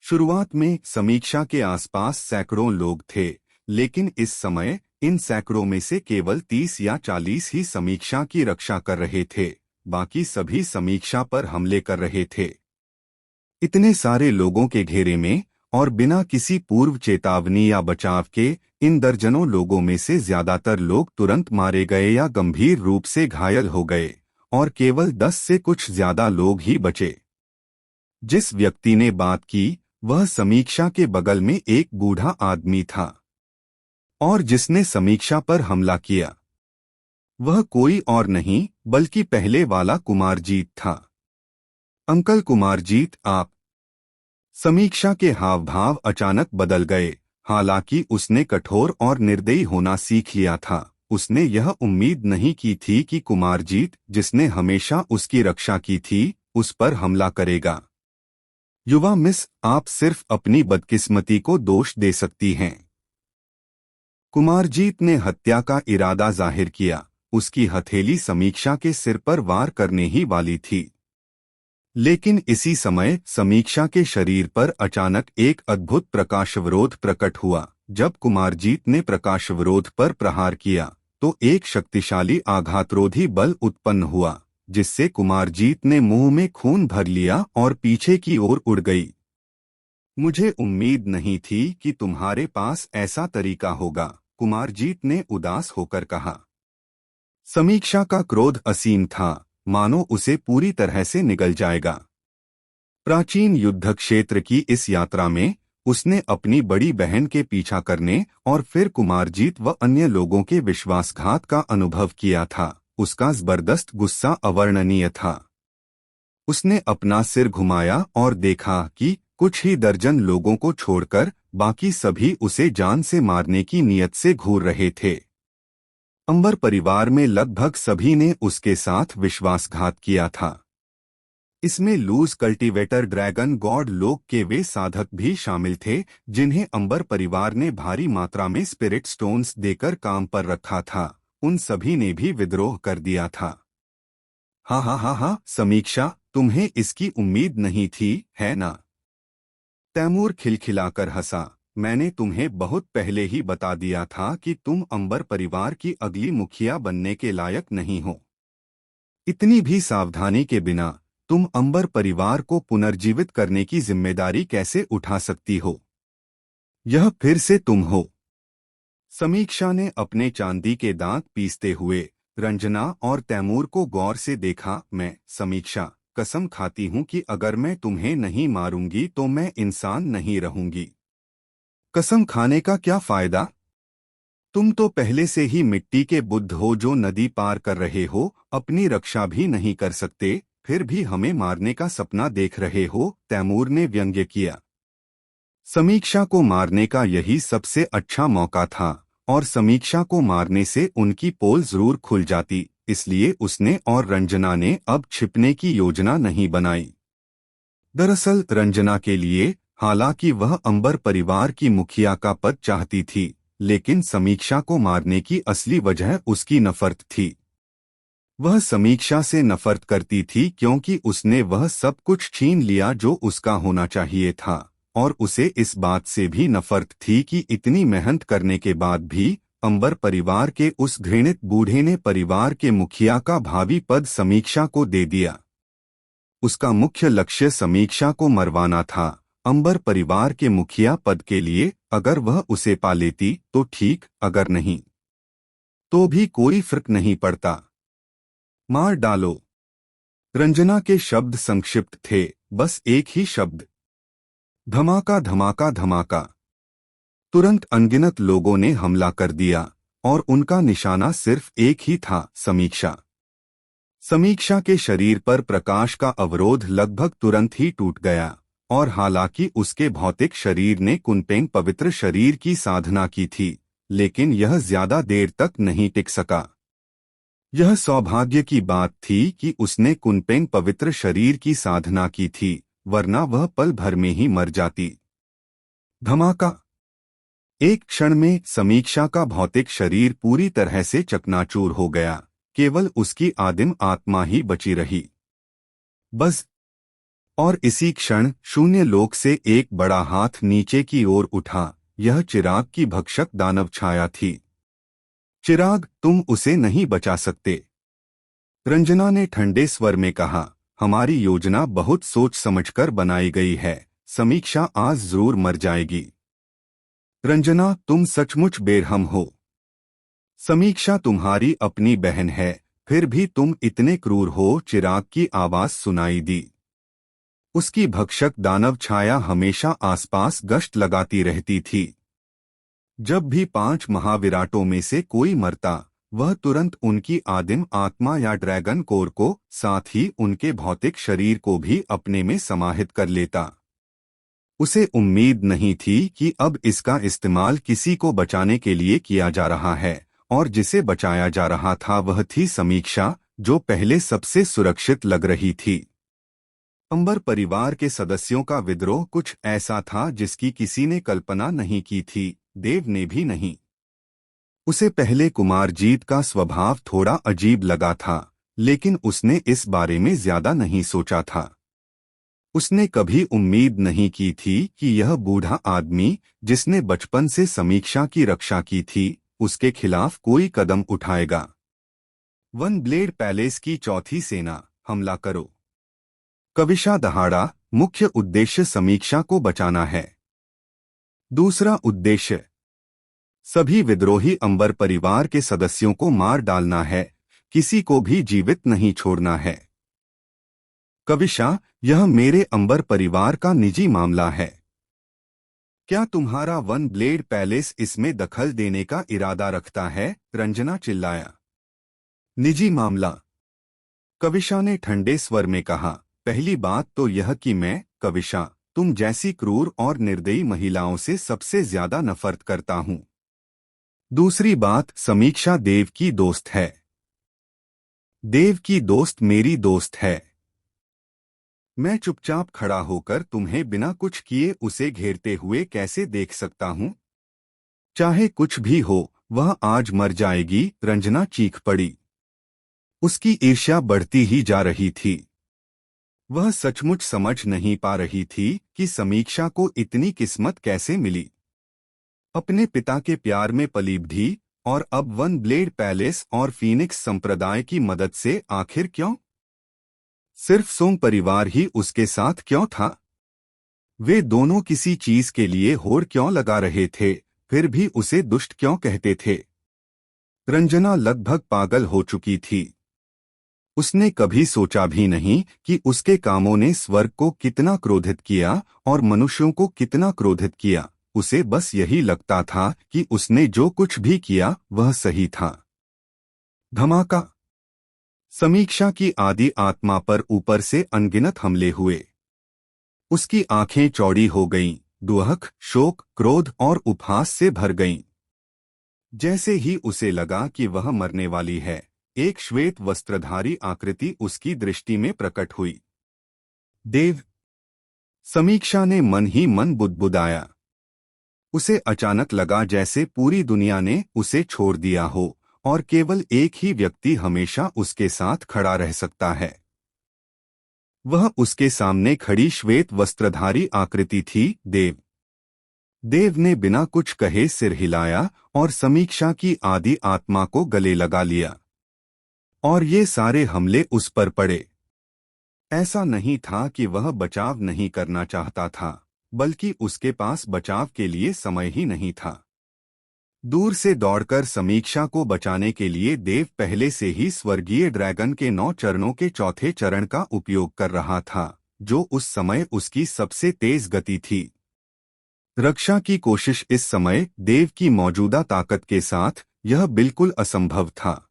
A: शुरुआत में समीक्षा के आसपास सैकड़ों लोग थे, लेकिन इस समय इन सैकड़ों में से केवल 30 या 40 ही समीक्षा की रक्षा कर रहे थे, बाकी सभी समीक्षा पर हमले कर रहे थे। इतने सारे लोगों के घेरे में और बिना किसी पूर्व चेतावनी या बचाव के इन दर्जनों लोगों में से ज्यादातर लोग तुरंत मारे गए या गंभीर रूप से घायल हो गए और केवल 10 से कुछ ज्यादा लोग ही बचे। जिस व्यक्ति ने बात की वह समीक्षा के बगल में एक बूढ़ा आदमी था और जिसने समीक्षा पर हमला किया वह कोई और नहीं बल्कि पहले वाला कुमारजीत था। अंकल कुमारजीत, आप। समीक्षा के हाव भाव अचानक बदल गए। हालांकि उसने कठोर और निर्दयी होना सीख लिया था, उसने यह उम्मीद नहीं की थी कि कुमारजीत, जिसने हमेशा उसकी रक्षा की थी, उस पर हमला करेगा। युवा मिस, आप सिर्फ अपनी बदकिस्मती को दोष दे सकती हैं। कुमारजीत ने हत्या का इरादा जाहिर किया। उसकी हथेली समीक्षा के सिर पर वार करने ही वाली थी। लेकिन इसी समय समीक्षा के शरीर पर अचानक एक अद्भुत प्रकाशवरोध प्रकट हुआ। जब कुमारजीत ने प्रकाशवरोध पर प्रहार किया तो एक शक्तिशाली आघातरोधी बल उत्पन्न हुआ, जिससे कुमारजीत ने मुंह में खून भर लिया और पीछे की ओर उड़ गई। मुझे उम्मीद नहीं थी कि तुम्हारे पास ऐसा तरीका होगा, कुमारजीत ने उदास होकर कहा। समीक्षा का क्रोध असीम था, मानो उसे पूरी तरह से निगल जाएगा। प्राचीन युद्ध क्षेत्र की इस यात्रा में उसने अपनी बड़ी बहन के पीछा करने और फिर कुमारजीत व अन्य लोगों के विश्वासघात का अनुभव किया था। उसका जबरदस्त गुस्सा अवर्णनीय था। उसने अपना सिर घुमाया और देखा कि कुछ ही दर्जन लोगों को छोड़कर बाकी सभी उसे जान से मारने की नीयत से घूर रहे थे। अंबर परिवार में लगभग सभी ने उसके साथ विश्वासघात किया था। इसमें लूज कल्टीवेटर ड्रैगन गॉड लोक के वे साधक भी शामिल थे जिन्हें अंबर परिवार ने भारी मात्रा में स्पिरिट स्टोन्स देकर काम पर रखा था। उन सभी ने भी विद्रोह कर दिया था। हा हा हा हा, समीक्षा, तुम्हें इसकी उम्मीद नहीं थी, है ना? तैमूर खिलखिलाकर हंसा। मैंने तुम्हें बहुत पहले ही बता दिया था कि तुम अंबर परिवार की अगली मुखिया बनने के लायक नहीं हो। इतनी भी सावधानी के बिना तुम अंबर परिवार को पुनर्जीवित करने की जिम्मेदारी कैसे उठा सकती हो? यह फिर से तुम हो। समीक्षा ने अपने चांदी के दांत पीसते हुए रंजना और तैमूर को गौर से देखा। मैं, समीक्षा, कसम खाती हूं कि अगर मैं तुम्हें नहीं मारूंगी तो मैं इंसान नहीं रहूंगी। कसम खाने का क्या फायदा? तुम तो पहले से ही मिट्टी के बुद्ध हो जो नदी पार कर रहे हो, अपनी रक्षा भी नहीं कर सकते, फिर भी हमें मारने का सपना देख रहे हो, तैमूर ने व्यंग्य किया। समीक्षा को मारने का यही सबसे अच्छा मौका था और समीक्षा को मारने से उनकी पोल जरूर खुल जाती, इसलिए उसने और रंजना ने अब छिपने की योजना नहीं बनाई। दरअसल रंजना के लिए, हालांकि वह अंबर परिवार की मुखिया का पद चाहती थी, लेकिन समीक्षा को मारने की असली वजह उसकी नफरत थी। वह समीक्षा से नफरत करती थी क्योंकि उसने वह सब कुछ छीन लिया जो उसका होना चाहिए था, और उसे इस बात से भी नफरत थी कि इतनी मेहनत करने के बाद भी अंबर परिवार के उस घृणित बूढ़े ने परिवार के मुखिया का भावी पद समीक्षा को दे दिया। उसका मुख्य लक्ष्य समीक्षा को मरवाना था। अंबर परिवार के मुखिया पद के लिए अगर वह उसे पा लेती तो ठीक, अगर नहीं तो भी कोई फर्क नहीं पड़ता। मार डालो। रंजना के शब्द संक्षिप्त थे, बस एक ही शब्द, धमाका धमाका धमाका। तुरंत अनगिनत लोगों ने हमला कर दिया और उनका निशाना सिर्फ एक ही था, समीक्षा। समीक्षा के शरीर पर प्रकाश का अवरोध लगभग तुरंत ही टूट गया, और हालांकि उसके भौतिक शरीर ने कुनपेंग पवित्र शरीर की साधना की थी, लेकिन यह ज्यादा देर तक नहीं टिक सका। यह सौभाग्य की बात थी कि उसने कुनपेंग पवित्र शरीर की साधना की थी, वरना वह पल भर में ही मर जाती। धमाका। एक क्षण में समीक्षा का भौतिक शरीर पूरी तरह से चकनाचूर हो गया, केवल उसकी आदिम आत्मा ही बची रही। बस। और इसी क्षण शून्य लोक से एक बड़ा हाथ नीचे की ओर उठा। यह चिराग की भक्षक दानव छाया थी। चिराग, तुम उसे नहीं बचा सकते। रंजना ने ठंडे स्वर में कहा, हमारी योजना बहुत सोच समझकर बनाई गई है। समीक्षा आज जरूर मर जाएगी। रंजना, तुम सचमुच बेरहम हो। समीक्षा तुम्हारी अपनी बहन है, फिर भी तुम इतने क्रूर हो। चिराग की आवाज सुनाई दी। उसकी भक्षक दानव छाया हमेशा आसपास गश्त लगाती रहती थी। जब भी 5 महाविराटों में से कोई मरता, वह तुरंत उनकी आदिम आत्मा या ड्रैगन कोर को, साथ ही उनके भौतिक शरीर को भी अपने में समाहित कर लेता। उसे उम्मीद नहीं थी कि अब इसका इस्तेमाल किसी को बचाने के लिए किया जा रहा है, और जिसे बचाया जा रहा था वह थी समीक्षा, जो पहले सबसे सुरक्षित लग रही थी। अंबर परिवार के सदस्यों का विद्रोह कुछ ऐसा था जिसकी किसी ने कल्पना नहीं की थी, देव ने भी नहीं। उसे पहले कुमारजीत का स्वभाव थोड़ा अजीब लगा था, लेकिन उसने इस बारे में ज्यादा नहीं सोचा था। उसने कभी उम्मीद नहीं की थी कि यह बूढ़ा आदमी, जिसने बचपन से समीक्षा की रक्षा की थी, उसके खिलाफ कोई कदम उठाएगा। वन ब्लेड पैलेस की चौथी सेना, हमला करो। कविशा दहाड़ा। मुख्य उद्देश्य समीक्षा को बचाना है। दूसरा उद्देश्य सभी विद्रोही अंबर परिवार के सदस्यों को मार डालना है, किसी को भी जीवित नहीं छोड़ना है। कविशा, यह मेरे अंबर परिवार का निजी मामला है। क्या तुम्हारा वन ब्लेड पैलेस इसमें दखल देने का इरादा रखता है? रंजना चिल्लाया। निजी मामला? कविशा ने ठंडे स्वर में कहा, पहली बात तो यह कि मैं, कविशा, तुम जैसी क्रूर और निर्दयी महिलाओं से सबसे ज्यादा नफरत करता हूं। दूसरी बात, समीक्षा देव की दोस्त है। देव की दोस्त मेरी दोस्त है। मैं चुपचाप खड़ा होकर तुम्हें बिना कुछ किए उसे घेरते हुए कैसे देख सकता हूं? चाहे कुछ भी हो, वह आज मर जाएगी। रंजना चीख पड़ी। उसकी ईर्ष्या बढ़ती ही जा रही थी। वह सचमुच समझ नहीं पा रही थी कि समीक्षा को इतनी किस्मत कैसे मिली। अपने पिता के प्यार में पली बढ़ी, और अब वन ब्लेड पैलेस और फीनिक्स संप्रदाय की मदद से आखिर क्यों? सिर्फ सोंग परिवार ही उसके साथ क्यों था? वे दोनों किसी चीज के लिए होड़ क्यों लगा रहे थे, फिर भी उसे दुष्ट क्यों कहते थे? रंजना लगभग पागल हो चुकी थी। उसने कभी सोचा भी नहीं कि उसके कामों ने स्वर्ग को कितना क्रोधित किया और मनुष्यों को कितना क्रोधित किया। उसे बस यही लगता था कि उसने जो कुछ भी किया वह सही था। धमाका। समीक्षा की आदि आत्मा पर ऊपर से अनगिनत हमले हुए। उसकी आंखें चौड़ी हो गईं, दुहक, शोक, क्रोध और उपहास से भर गईं। जैसे ही उसे लगा कि वह मरने वाली है, एक श्वेत वस्त्रधारी आकृति उसकी दृष्टि में प्रकट हुई। देव। समीक्षा ने मन ही मन बुदबुदाया। उसे अचानक लगा जैसे पूरी दुनिया ने उसे छोड़ दिया हो और केवल एक ही व्यक्ति हमेशा उसके साथ खड़ा रह सकता है। वह उसके सामने खड़ी श्वेत वस्त्रधारी आकृति थी, देव। देव ने बिना कुछ कहे सिर हिलाया और समीक्षा की आदि आत्मा को गले लगा लिया। और ये सारे हमले उस पर पड़े। ऐसा नहीं था कि वह बचाव नहीं करना चाहता था, बल्कि उसके पास बचाव के लिए समय ही नहीं था। दूर से दौड़कर समीक्षा को बचाने के लिए देव पहले से ही स्वर्गीय ड्रैगन के 9 चरणों के चौथे चरण का उपयोग कर रहा था, जो उस समय उसकी सबसे तेज गति थी। रक्षा की कोशिश इस समय देव की मौजूदा ताकत के साथ यह बिल्कुल असंभव था।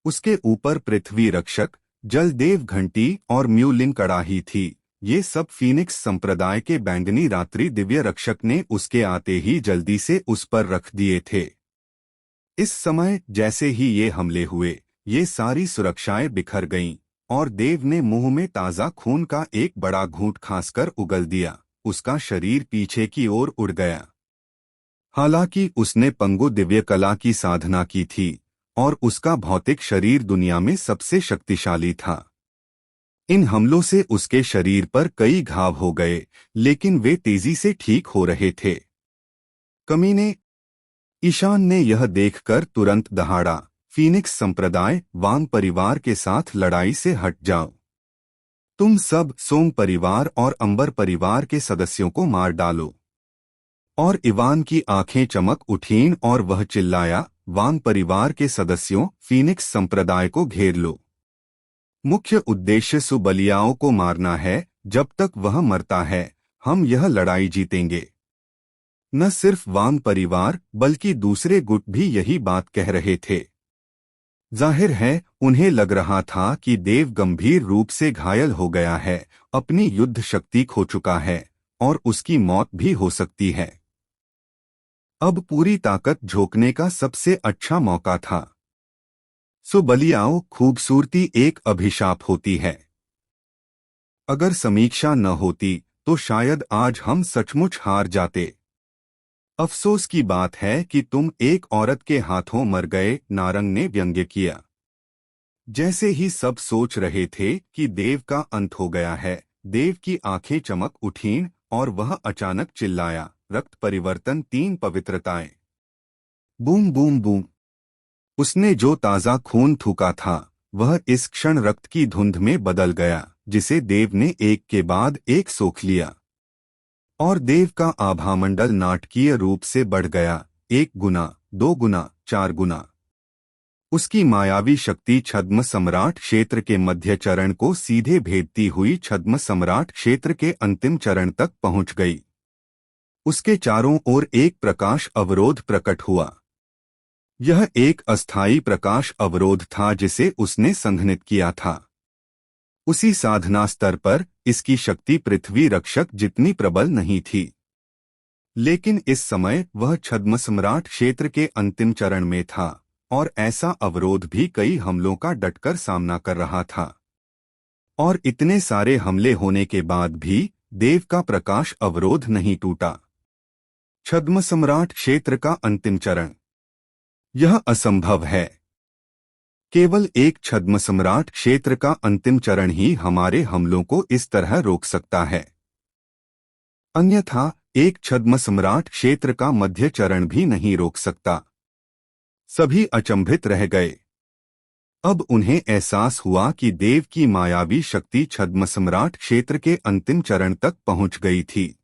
A: उसके ऊपर पृथ्वी रक्षक, जलदेव घंटी और म्यूलिन कड़ाही थी। ये सब फीनिक्स संप्रदाय के बैंगनी रात्रि दिव्य रक्षक ने उसके आते ही जल्दी से उस पर रख दिए थे। इस समय जैसे ही ये हमले हुए, ये सारी सुरक्षाएं बिखर गईं, और देव ने मुंह में ताज़ा खून का एक बड़ा घूंट खांसकर उगल दिया। उसका शरीर पीछे की ओर उड़ गया। हालांकि उसने पंगु दिव्य कला की साधना की थी और उसका भौतिक शरीर दुनिया में सबसे शक्तिशाली था। इन हमलों से उसके शरीर पर कई घाव हो गए, लेकिन वे तेजी से ठीक हो रहे थे। कमीने! ईशान ने यह देखकर तुरंत दहाड़ा, फीनिक्स संप्रदाय वांग परिवार के साथ लड़ाई से हट जाओ। तुम सब सोंग परिवार और अंबर परिवार के सदस्यों को मार डालो। और इवान की आंखें चमक उठीं और वह चिल्लाया, वांग परिवार के सदस्यों, फीनिक्स संप्रदाय को घेर लो। मुख्य उद्देश्य सुबलियाओं को मारना है। जब तक वह मरता है, हम यह लड़ाई जीतेंगे। न सिर्फ वांग परिवार बल्कि दूसरे गुट भी यही बात कह रहे थे। जाहिर है, उन्हें लग रहा था कि देव गंभीर रूप से घायल हो गया है, अपनी युद्ध शक्ति खो चुका है और उसकी मौत भी हो सकती है। अब पूरी ताकत झोंकने का सबसे अच्छा मौका था। सुबलियाओं, खूबसूरती एक अभिशाप होती है। अगर समीक्षा न होती तो शायद आज हम सचमुच हार जाते। अफसोस की बात है कि तुम एक औरत के हाथों मर गए, नारंग ने व्यंग्य किया। जैसे ही सब सोच रहे थे कि देव का अंत हो गया है, देव की आंखें चमक उठीं और वह अचानक चिल्लाया, रक्त परिवर्तन 3 पवित्रताएं। Boom boom boom. उसने जो ताज़ा खून थूका था, वह इस क्षण रक्त की धुंध में बदल गया, जिसे देव ने एक के बाद एक सोख लिया। और देव का आभामंडल नाटकीय रूप से बढ़ गया, 1 गुना, 2 गुना, 4 गुना। उसकी मायावी शक्ति छद्म सम्राट क्षेत्र के मध्य चरण को सीधे भेदती हुई छद्म सम्राट क्षेत्र के अंतिम चरण तक पहुंच गई। उसके चारों ओर एक प्रकाश अवरोध प्रकट हुआ। यह एक अस्थायी प्रकाश अवरोध था जिसे उसने संघनित किया था। उसी साधना स्तर पर इसकी शक्ति पृथ्वी रक्षक जितनी प्रबल नहीं थी, लेकिन इस समय वह छद्म सम्राट क्षेत्र के अंतिम चरण में था और ऐसा अवरोध भी कई हमलों का डटकर सामना कर रहा था। और इतने सारे हमले होने के बाद भी देव का प्रकाश अवरोध नहीं टूटा। छद्म सम्राट क्षेत्र का अंतिम चरण, यह असंभव है। केवल एक छद्म सम्राट क्षेत्र का अंतिम चरण ही हमारे हमलों को इस तरह रोक सकता है। अन्यथा एक छद्म सम्राट क्षेत्र का मध्य चरण भी नहीं रोक सकता। सभी अचंभित रह गए। अब उन्हें एहसास हुआ कि देव की मायावी शक्ति छद्म सम्राट क्षेत्र के अंतिम चरण तक पहुंच गई थी।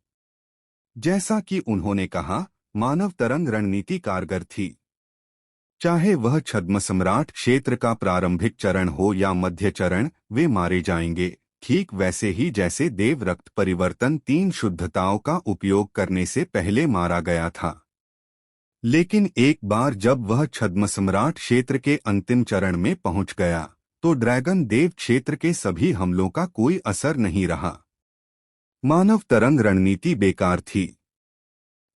A: जैसा कि उन्होंने कहा, मानव तरंग रणनीति कारगर थी। चाहे वह छद्म सम्राट क्षेत्र का प्रारंभिक चरण हो या मध्य चरण, वे मारे जाएंगे, ठीक वैसे ही जैसे देव रक्त परिवर्तन 3 शुद्धताओं का उपयोग करने से पहले मारा गया था। लेकिन एक बार जब वह छद्म सम्राट क्षेत्र के अंतिम चरण में पहुंच गया, तो ड्रैगन देव क्षेत्र के सभी हमलों का कोई असर नहीं रहा। मानव तरंग रणनीति बेकार थी।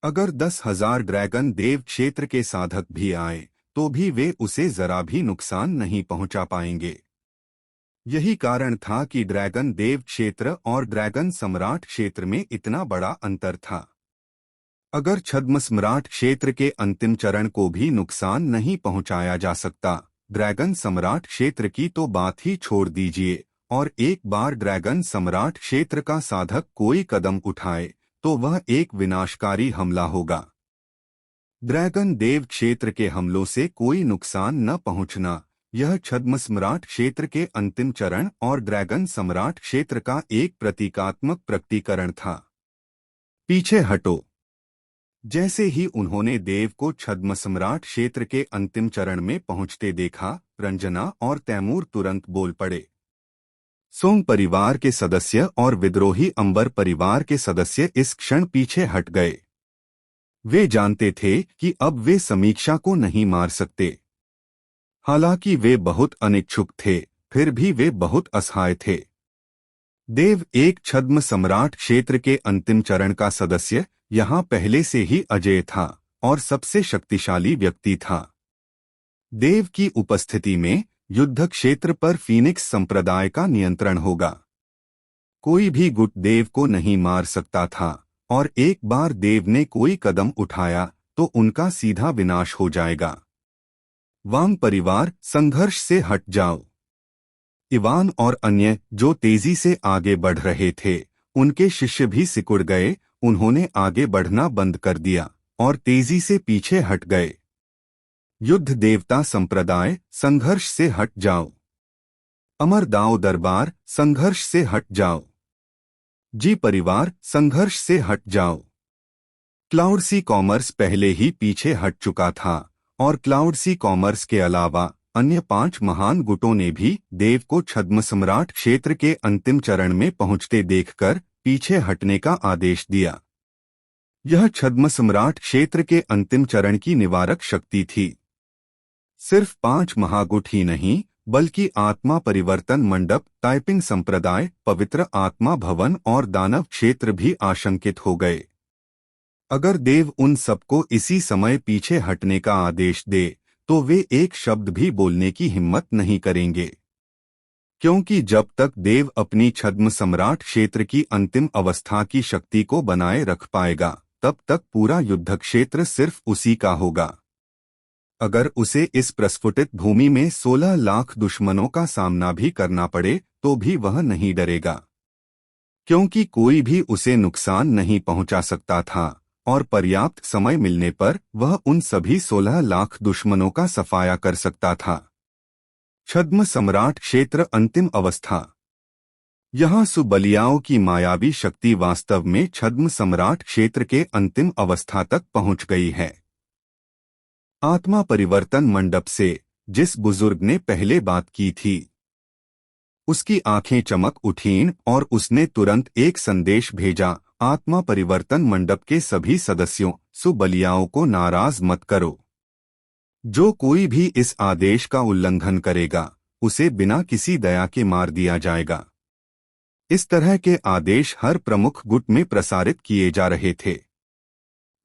A: अगर 10,000 ड्रैगन देव क्षेत्र के साधक भी आए, तो भी वे उसे जरा भी नुकसान नहीं पहुंचा पाएंगे। यही कारण था कि ड्रैगन देव क्षेत्र और ड्रैगन सम्राट क्षेत्र में इतना बड़ा अंतर था। अगर छद्म सम्राट क्षेत्र के अंतिम चरण को भी नुकसान नहीं पहुंचाया जा सकता, ड्रैगन सम्राट क्षेत्र की तो बात ही छोड़ दीजिए, और एक बार ड्रैगन सम्राट क्षेत्र का साधक कोई कदम उठाए, तो वह एक विनाशकारी हमला होगा। ड्रैगन देव क्षेत्र के हमलों से कोई नुकसान न पहुंचना, यह छद्म सम्राट क्षेत्र के अंतिम चरण और ड्रैगन सम्राट क्षेत्र का एक प्रतीकात्मक प्रकटीकरण था। पीछे हटो। जैसे ही उन्होंने देव को छद्म सम्राट क्षेत्र के अंतिम चरण में पहुंचते देखा, रंजना और तैमूर तुरंत बोल पड़े। सोंग परिवार के सदस्य और विद्रोही अंबर परिवार के सदस्य इस क्षण पीछे हट गए। वे जानते थे कि अब वे समीक्षा को नहीं मार सकते। हालांकि वे बहुत अनिच्छुक थे, फिर भी वे बहुत असहाय थे। देव एक छद्म सम्राट क्षेत्र के अंतिम चरण का सदस्य यहाँ पहले से ही अजेय था और सबसे शक्तिशाली व्यक्ति था। देव की उपस्थिति में युद्ध क्षेत्र पर फीनिक्स संप्रदाय का नियंत्रण होगा। कोई भी गुट देव को नहीं मार सकता था और एक बार देव ने कोई कदम उठाया तो उनका सीधा विनाश हो जाएगा। वांग परिवार, संघर्ष से हट जाओ। इवान और अन्य जो तेजी से आगे बढ़ रहे थे, उनके शिष्य भी सिकुड़ गए। उन्होंने आगे बढ़ना बंद कर दिया और तेजी से पीछे हट गए। युद्ध देवता संप्रदाय, संघर्ष से हट जाओ। अमर दाओ दरबार, संघर्ष से हट जाओ। जी परिवार, संघर्ष से हट जाओ। क्लाउड सी कॉमर्स पहले ही पीछे हट चुका था और क्लाउड सी कॉमर्स के अलावा अन्य 5 महान गुटों ने भी देव को छद्म सम्राट क्षेत्र के अंतिम चरण में पहुंचते देखकर पीछे हटने का आदेश दिया। यह छद्म सम्राट क्षेत्र के अंतिम चरण की निवारक शक्ति थी। सिर्फ 5 महागुट ही नहीं, बल्कि आत्मा परिवर्तन मंडप, टाइपिंग संप्रदाय, पवित्र आत्मा भवन और दानव क्षेत्र भी आशंकित हो गए। अगर देव उन सबको इसी समय पीछे हटने का आदेश दे तो वे एक शब्द भी बोलने की हिम्मत नहीं करेंगे, क्योंकि जब तक देव अपनी छद्म सम्राट क्षेत्र की अंतिम अवस्था की शक्ति को बनाए रख पाएगा, तब तक पूरा युद्ध क्षेत्र सिर्फ उसी का होगा। अगर उसे इस प्रस्फुटित भूमि में 16 लाख दुश्मनों का सामना भी करना पड़े तो भी वह नहीं डरेगा, क्योंकि कोई भी उसे नुकसान नहीं पहुंचा सकता था और पर्याप्त समय मिलने पर वह उन सभी 16 लाख दुश्मनों का सफाया कर सकता था। छद्म सम्राट क्षेत्र अंतिम अवस्था। यहाँ सुबलियाओं की मायावी शक्ति वास्तव में छद्म सम्राट क्षेत्र के अंतिम अवस्था तक पहुंच गई है। आत्मा परिवर्तन मंडप से जिस बुजुर्ग ने पहले बात की थी, उसकी आंखें चमक उठीं और उसने तुरंत एक संदेश भेजा। आत्मा परिवर्तन मंडप के सभी सदस्यों, सुबलियाओं को नाराज मत करो। जो कोई भी इस आदेश का उल्लंघन करेगा, उसे बिना किसी दया के मार दिया जाएगा। इस तरह के आदेश हर प्रमुख गुट में प्रसारित किए जा रहे थे।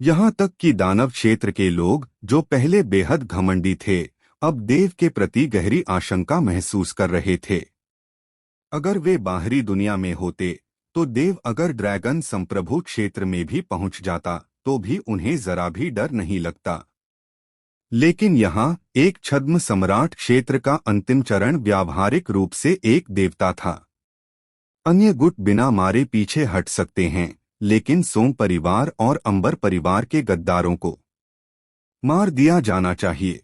A: यहाँ तक कि दानव क्षेत्र के लोग, जो पहले बेहद घमंडी थे, अब देव के प्रति गहरी आशंका महसूस कर रहे थे। अगर वे बाहरी दुनिया में होते तो देव अगर ड्रैगन संप्रभु क्षेत्र में भी पहुंच जाता तो भी उन्हें जरा भी डर नहीं लगता। लेकिन यहाँ एक छद्म सम्राट क्षेत्र का अंतिम चरण व्यावहारिक रूप से एक देवता था। अन्य गुट बिना मारे पीछे हट सकते हैं, लेकिन सोंग परिवार और अंबर परिवार के गद्दारों को मार दिया जाना चाहिए।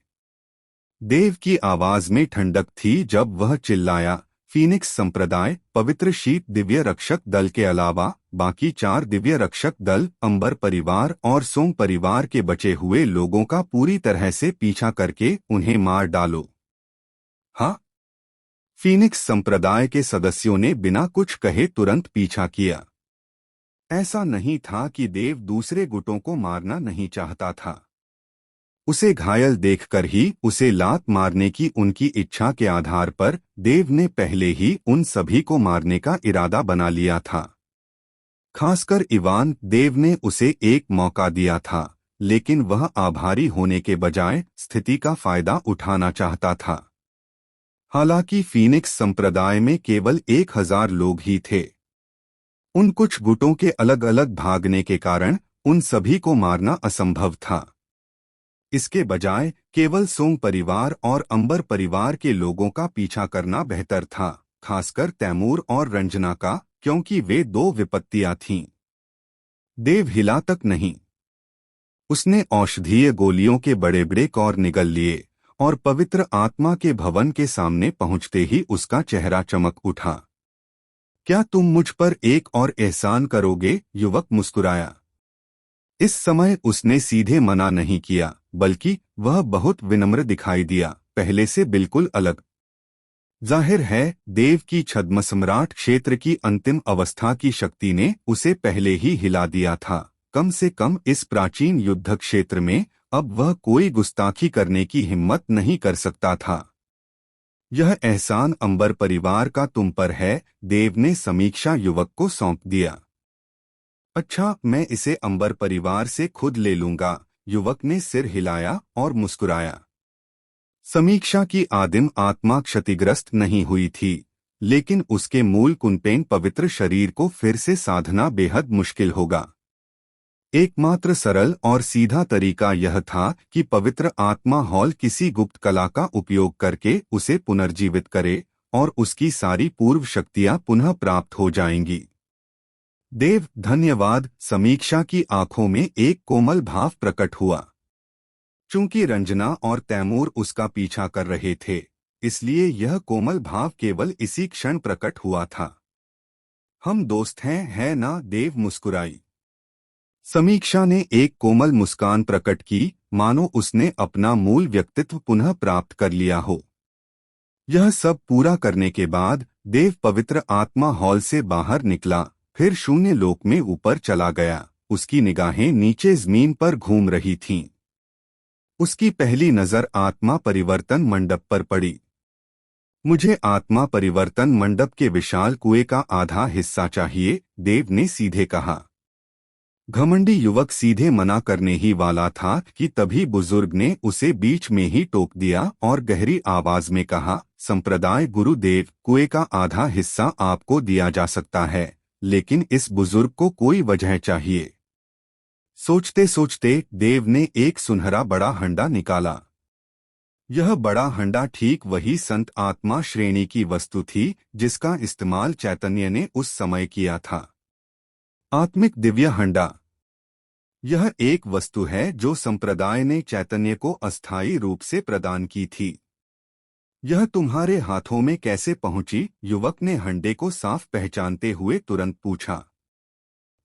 A: देव की आवाज में ठंडक थी जब वह चिल्लाया, फीनिक्स संप्रदाय, पवित्र शीत दिव्य रक्षक दल के अलावा बाकी 4 दिव्य रक्षक दल, अंबर परिवार और सोंग परिवार के बचे हुए लोगों का पूरी तरह से पीछा करके उन्हें मार डालो। हाँ, फीनिक्स संप्रदाय के सदस्यों ने बिना कुछ कहे तुरंत पीछा किया। ऐसा नहीं था कि देव दूसरे गुटों को मारना नहीं चाहता था। उसे घायल देखकर ही उसे लात मारने की उनकी इच्छा के आधार पर देव ने पहले ही उन सभी को मारने का इरादा बना लिया था। खासकर इवान, देव ने उसे एक मौका दिया था, लेकिन वह आभारी होने के बजाय स्थिति का फायदा उठाना चाहता था। हालांकि फीनिक्स संप्रदाय में केवल 1000 लोग ही थे। उन कुछ गुटों के अलग अलग भागने के कारण उन सभी को मारना असंभव था। इसके बजाय केवल सोंग परिवार और अंबर परिवार के लोगों का पीछा करना बेहतर था, खासकर तैमूर और रंजना का, क्योंकि वे 2 विपत्तियां थीं। देव हिला तक नहीं। उसने औषधीय गोलियों के बड़े बड़े कौर निगल लिए और पवित्र आत्मा के भवन के सामने पहुंचते ही उसका चेहरा चमक उठा। क्या तुम मुझ पर एक और एहसान करोगे? युवक मुस्कुराया। इस समय उसने सीधे मना नहीं किया, बल्कि वह बहुत विनम्र दिखाई दिया, पहले से बिल्कुल अलग। जाहिर है, देव की छद्म सम्राट क्षेत्र की अंतिम अवस्था की शक्ति ने उसे पहले ही हिला दिया था। कम से कम इस प्राचीन युद्ध क्षेत्र में अब वह कोई गुस्ताखी करने की हिम्मत नहीं कर सकता था। यह एहसान अंबर परिवार का तुम पर है, देव ने समीक्षा युवक को सौंप दिया। अच्छा, मैं इसे अंबर परिवार से खुद ले लूंगा, युवक ने सिर हिलाया और मुस्कुराया। समीक्षा की आदिम आत्मा क्षतिग्रस्त नहीं हुई थी, लेकिन उसके मूल कुनपेन पवित्र शरीर को फिर से साधना बेहद मुश्किल होगा। एकमात्र सरल और सीधा तरीका यह था कि पवित्र आत्मा हॉल किसी गुप्त कला का उपयोग करके उसे पुनर्जीवित करे और उसकी सारी पूर्व शक्तियां पुनः प्राप्त हो जाएंगी। देव, धन्यवाद। समीक्षा की आंखों में एक कोमल भाव प्रकट हुआ। चूंकि रंजना और तैमूर उसका पीछा कर रहे थे, इसलिए यह कोमल भाव केवल इसी क्षण प्रकट हुआ था। हम दोस्त हैं, है ना? देव मुस्कुराई। समीक्षा ने एक कोमल मुस्कान प्रकट की, मानो उसने अपना मूल व्यक्तित्व पुनः प्राप्त कर लिया हो। यह सब पूरा करने के बाद देव पवित्र आत्मा हॉल से बाहर निकला, फिर शून्य लोक में ऊपर चला गया। उसकी निगाहें नीचे जमीन पर घूम रही थीं। उसकी पहली नजर आत्मा परिवर्तन मंडप पर पड़ी। मुझे आत्मा परिवर्तन मंडप के विशाल कुएं का आधा हिस्सा चाहिए, देव ने सीधे कहा। घमंडी युवक सीधे मना करने ही वाला था कि तभी बुजुर्ग ने उसे बीच में ही टोक दिया और गहरी आवाज में कहा, संप्रदाय गुरुदेव, कुएं का आधा हिस्सा आपको दिया जा सकता है, लेकिन इस बुजुर्ग को कोई वजह चाहिए। सोचते सोचते देव ने एक सुनहरा बड़ा हंडा निकाला। यह बड़ा हंडा ठीक वही संत आत्मा श्रेणी की वस्तु थी जिसका इस्तेमाल चैतन्य ने उस समय किया था। आत्मिक दिव्य हंडा। यह एक वस्तु है जो संप्रदाय ने चैतन्य को अस्थायी रूप से प्रदान की थी। यह तुम्हारे हाथों में कैसे पहुंची? युवक ने हंडे को साफ पहचानते हुए तुरंत पूछा।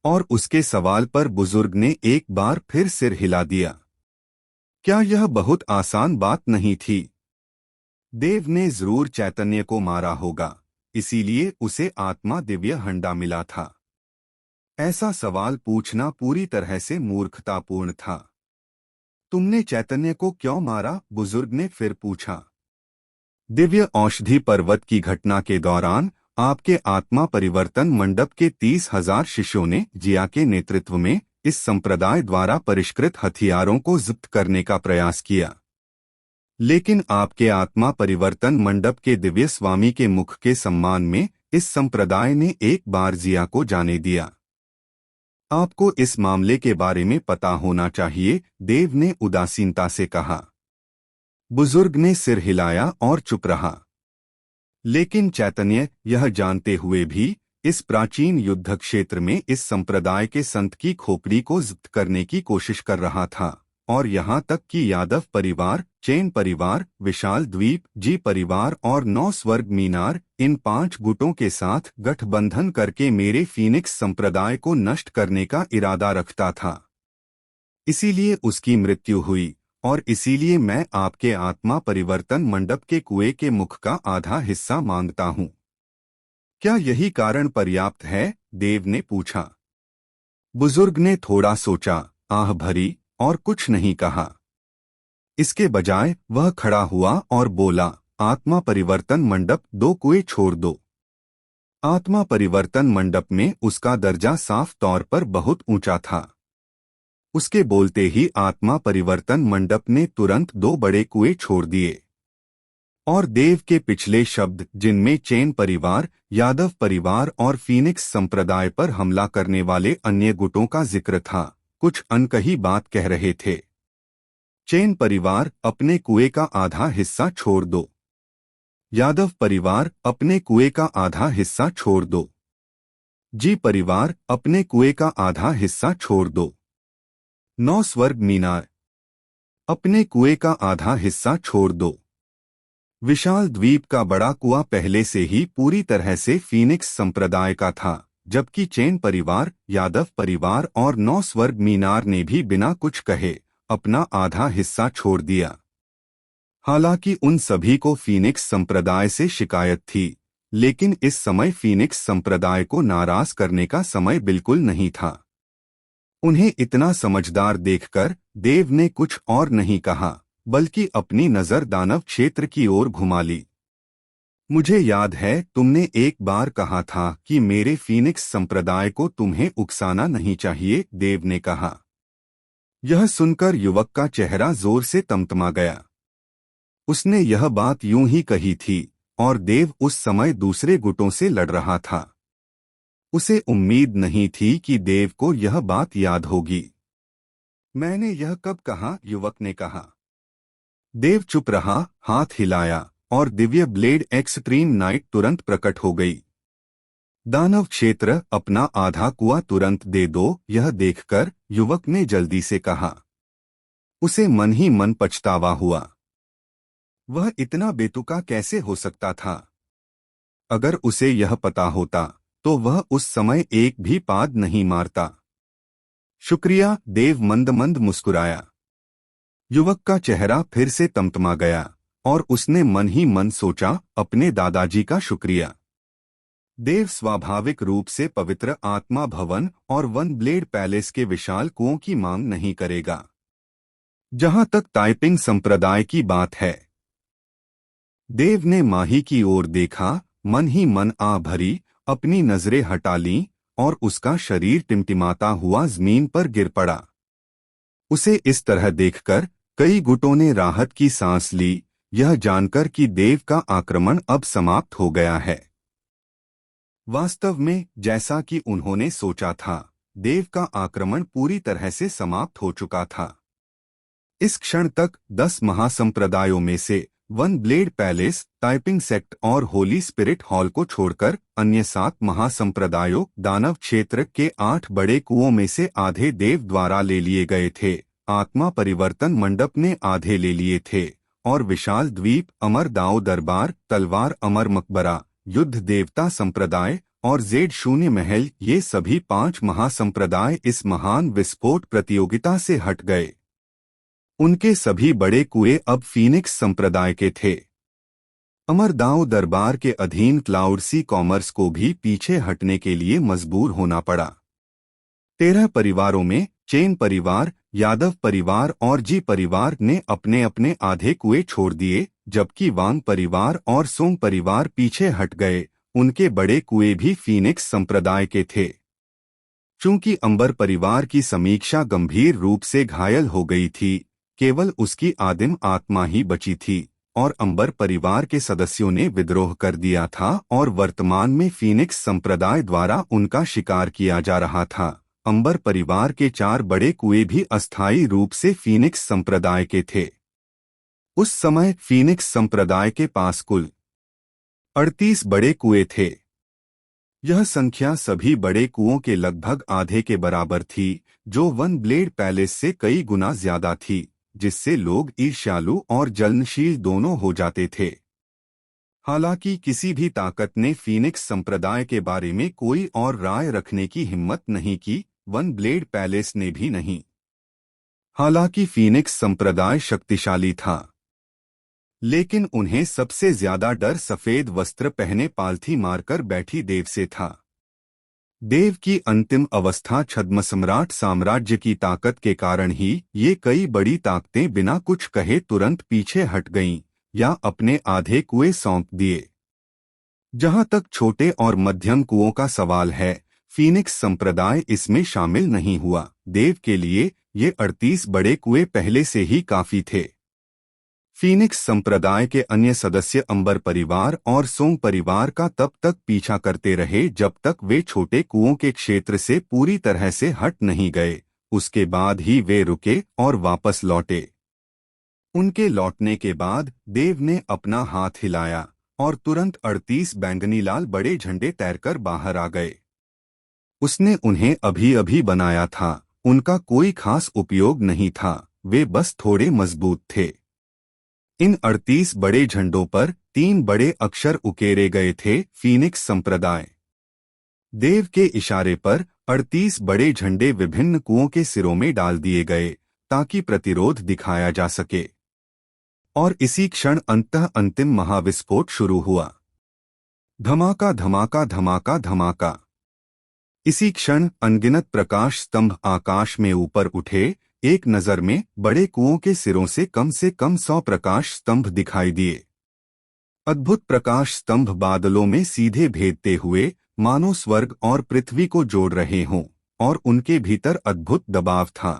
A: और उसके सवाल पर बुजुर्ग ने एक बार फिर सिर हिला दिया। क्या यह बहुत आसान बात नहीं थी? देव ने जरूर चैतन्य को मारा होगा, इसीलिए उसे आत्मा दिव्य हंडा मिला था। ऐसा सवाल पूछना पूरी तरह से मूर्खतापूर्ण था। तुमने चैतन्य को क्यों मारा? बुजुर्ग ने फिर पूछा। दिव्य औषधि पर्वत की घटना के दौरान आपके आत्मा परिवर्तन मंडप के 30,000 शिष्यों ने जिया के नेतृत्व में इस संप्रदाय द्वारा परिष्कृत हथियारों को जब्त करने का प्रयास किया। लेकिन आपके आत्मा परिवर्तन मंडप के दिव्य स्वामी के मुख के सम्मान में इस संप्रदाय ने एक बार जिया को जाने दिया। आपको इस मामले के बारे में पता होना चाहिए, देव ने उदासीनता से कहा। बुजुर्ग ने सिर हिलाया और चुप रहा। लेकिन चैतन्य यह जानते हुए भी इस प्राचीन युद्ध क्षेत्र में इस संप्रदाय के संत की खोपड़ी को जब्त करने की कोशिश कर रहा था, और यहाँ तक कि यादव परिवार, चैन परिवार, विशाल द्वीप, जी परिवार और 9 स्वर्ग मीनार, इन 5 गुटों के साथ गठबंधन करके मेरे फीनिक्स संप्रदाय को नष्ट करने का इरादा रखता था। इसीलिए उसकी मृत्यु हुई, और इसीलिए मैं आपके आत्मा परिवर्तन मंडप के कुएं के मुख का आधा हिस्सा मांगता हूँ। क्या यही कारण पर्याप्त है? देव ने पूछा। बुजुर्ग ने थोड़ा सोचा, आह भरी, और कुछ नहीं कहा। इसके बजाय वह खड़ा हुआ और बोला, आत्मा परिवर्तन मंडप 2 कुएं छोड़ दो। आत्मा परिवर्तन मंडप में उसका दर्जा साफ तौर पर बहुत ऊंचा था। उसके बोलते ही आत्मा परिवर्तन मंडप ने तुरंत 2 बड़े कुएं छोड़ दिए। और देव के पिछले शब्द, जिनमें चैन परिवार, यादव परिवार और फीनिक्स संप्रदाय पर हमला करने वाले अन्य गुटों का जिक्र था, कुछ अनकही बात कह रहे थे। चैन परिवार, अपने कुएं का आधा हिस्सा छोड़ दो। यादव परिवार, अपने कुएं का आधा हिस्सा छोड़ दो। जी परिवार, अपने कुएं का आधा हिस्सा छोड़ दो। 9 स्वर्ग मीनार, अपने कुएं का आधा हिस्सा छोड़ दो। विशाल द्वीप का बड़ा कुआं पहले से ही पूरी तरह से फीनिक्स संप्रदाय का था, जबकि चैन परिवार, यादव परिवार और 9 स्वर्ग मीनार ने भी बिना कुछ कहे अपना आधा हिस्सा छोड़ दिया। हालांकि उन सभी को फीनिक्स संप्रदाय से शिकायत थी, लेकिन इस समय फीनिक्स संप्रदाय को नाराज करने का समय बिल्कुल नहीं था। उन्हें इतना समझदार देखकर देव ने कुछ और नहीं कहा, बल्कि अपनी नजर दानव क्षेत्र की ओर घुमा ली। मुझे याद है तुमने एक बार कहा था कि मेरे फीनिक्स संप्रदाय को तुम्हें उकसाना नहीं चाहिए, देव ने कहा। यह सुनकर युवक का चेहरा जोर से तमतमा गया। उसने यह बात यूं ही कही थी और देव उस समय दूसरे गुटों से लड़ रहा था। उसे उम्मीद नहीं थी कि देव को यह बात याद होगी। मैंने यह कब कहा? युवक ने कहा। देव चुप रहा, हाथ हिलाया और दिव्य ब्लेड एक्सट्रीम नाइट तुरंत प्रकट हो गई। दानव क्षेत्र, अपना आधा कुआं तुरंत दे दो, यह देखकर युवक ने जल्दी से कहा। उसे मन ही मन पछतावा हुआ। वह इतना बेतुका कैसे हो सकता था? अगर उसे यह पता होता तो वह उस समय एक भी पाद नहीं मारता। शुक्रिया, देव मंद मंद मुस्कुराया। युवक का चेहरा फिर से तमतमा गया और उसने मन ही मन सोचा, अपने दादाजी का शुक्रिया। देव स्वाभाविक रूप से पवित्र आत्मा भवन और वन ब्लेड पैलेस के विशाल कुओं की मांग नहीं करेगा। जहां तक ताइपिंग संप्रदाय की बात है, देव ने माही की ओर देखा, मन ही मन आ भरी, अपनी नजरें हटा लीं और उसका शरीर टिमटिमाता हुआ जमीन पर गिर पड़ा। उसे इस तरह देखकर कई गुटों ने राहत की सांस ली, यह जानकर कि देव का आक्रमण अब समाप्त हो गया है। वास्तव में जैसा कि उन्होंने सोचा था, देव का आक्रमण पूरी तरह से समाप्त हो चुका था। इस क्षण तक 10 महासंप्रदायों में से one blade palace, typing sect और होली स्पिरिट हॉल को छोड़कर अन्य 7 महासंप्रदायों, दानव क्षेत्र के 8 बड़े कुओं में से आधे देव द्वारा ले लिए गए थे। आत्मा परिवर्तन मंडप ने आधे ले लिए थे और विशाल द्वीप, अमर दाओ दरबार, तलवार अमर मकबरा, युद्ध देवता संप्रदाय और जेड शून्य महल, ये सभी 5 महासंप्रदाय इस महान विस्फोट प्रतियोगिता से हट गए। उनके सभी बड़े कुएं अब फीनिक्स संप्रदाय के थे। अमर दाओ दरबार के अधीन क्लाउड सी कॉमर्स को भी पीछे हटने के लिए मजबूर होना पड़ा। 13 परिवारों में चैन परिवार, यादव परिवार और जी परिवार ने अपने अपने आधे कुएं छोड़ दिए, जबकि वांग परिवार और सोंग परिवार पीछे हट गए। उनके बड़े कुएं भी फीनिक्स संप्रदाय के थे। चूंकि अंबर परिवार की समीक्षा गंभीर रूप से घायल हो गई थी, केवल उसकी आदिम आत्मा ही बची थी और अंबर परिवार के सदस्यों ने विद्रोह कर दिया था और वर्तमान में फीनिक्स संप्रदाय द्वारा उनका शिकार किया जा रहा था। अंबर परिवार के 4 बड़े कुएं भी अस्थायी रूप से फीनिक्स संप्रदाय के थे। उस समय फीनिक्स संप्रदाय के पास कुल 38 बड़े कुएं थे। यह संख्या सभी बड़े कुओं के लगभग आधे के बराबर थी, जो वन ब्लेड पैलेस से कई गुना ज्यादा थी, जिससे लोग ईर्ष्यालु और जलनशील दोनों हो जाते थे। हालांकि किसी भी ताकत ने फीनिक्स संप्रदाय के बारे में कोई और राय रखने की हिम्मत नहीं की, वन ब्लेड पैलेस ने भी नहीं। हालांकि फीनिक्स संप्रदाय शक्तिशाली था, लेकिन उन्हें सबसे ज्यादा डर सफेद वस्त्र पहने पालथी मारकर बैठी देव से था। देव की अंतिम अवस्था छद्म सम्राट साम्राज्य की ताकत के कारण ही ये कई बड़ी ताकतें बिना कुछ कहे तुरंत पीछे हट गईं या अपने आधे कुएं सौंप दिए। जहां तक छोटे और मध्यम कुओं का सवाल है, फीनिक्स संप्रदाय इसमें शामिल नहीं हुआ। देव के लिए ये 38 बड़े कुएं पहले से ही काफी थे। फीनिक्स संप्रदाय के अन्य सदस्य अंबर परिवार और सोंग परिवार का तब तक पीछा करते रहे जब तक वे छोटे कुओं के क्षेत्र से पूरी तरह से हट नहीं गए। उसके बाद ही वे रुके और वापस लौटे। उनके लौटने के बाद देव ने अपना हाथ हिलाया और तुरंत 38 बैंगनी लाल बड़े झंडे तैरकर बाहर आ गए। उसने उन्हें अभी अभी बनाया था, उनका कोई खास उपयोग नहीं था, वे बस थोड़े मजबूत थे। इन 38 बड़े झंडों पर 3 बड़े अक्षर उकेरे गए थे, फीनिक्स संप्रदाय। देव के इशारे पर 38 बड़े झंडे विभिन्न कुओं के सिरों में डाल दिए गए ताकि प्रतिरोध दिखाया जा सके। और इसी क्षण अंततः अंतिम महाविस्फोट शुरू हुआ। धमाका धमाका धमाका धमाका। इसी क्षण अनगिनत प्रकाश स्तंभ आकाश में ऊपर उठे। एक नजर में बड़े कुओं के सिरों से कम 100 प्रकाश स्तंभ दिखाई दिए। अद्भुत प्रकाश स्तंभ बादलों में सीधे भेदते हुए मानो स्वर्ग और पृथ्वी को जोड़ रहे हों, और उनके भीतर अद्भुत दबाव था।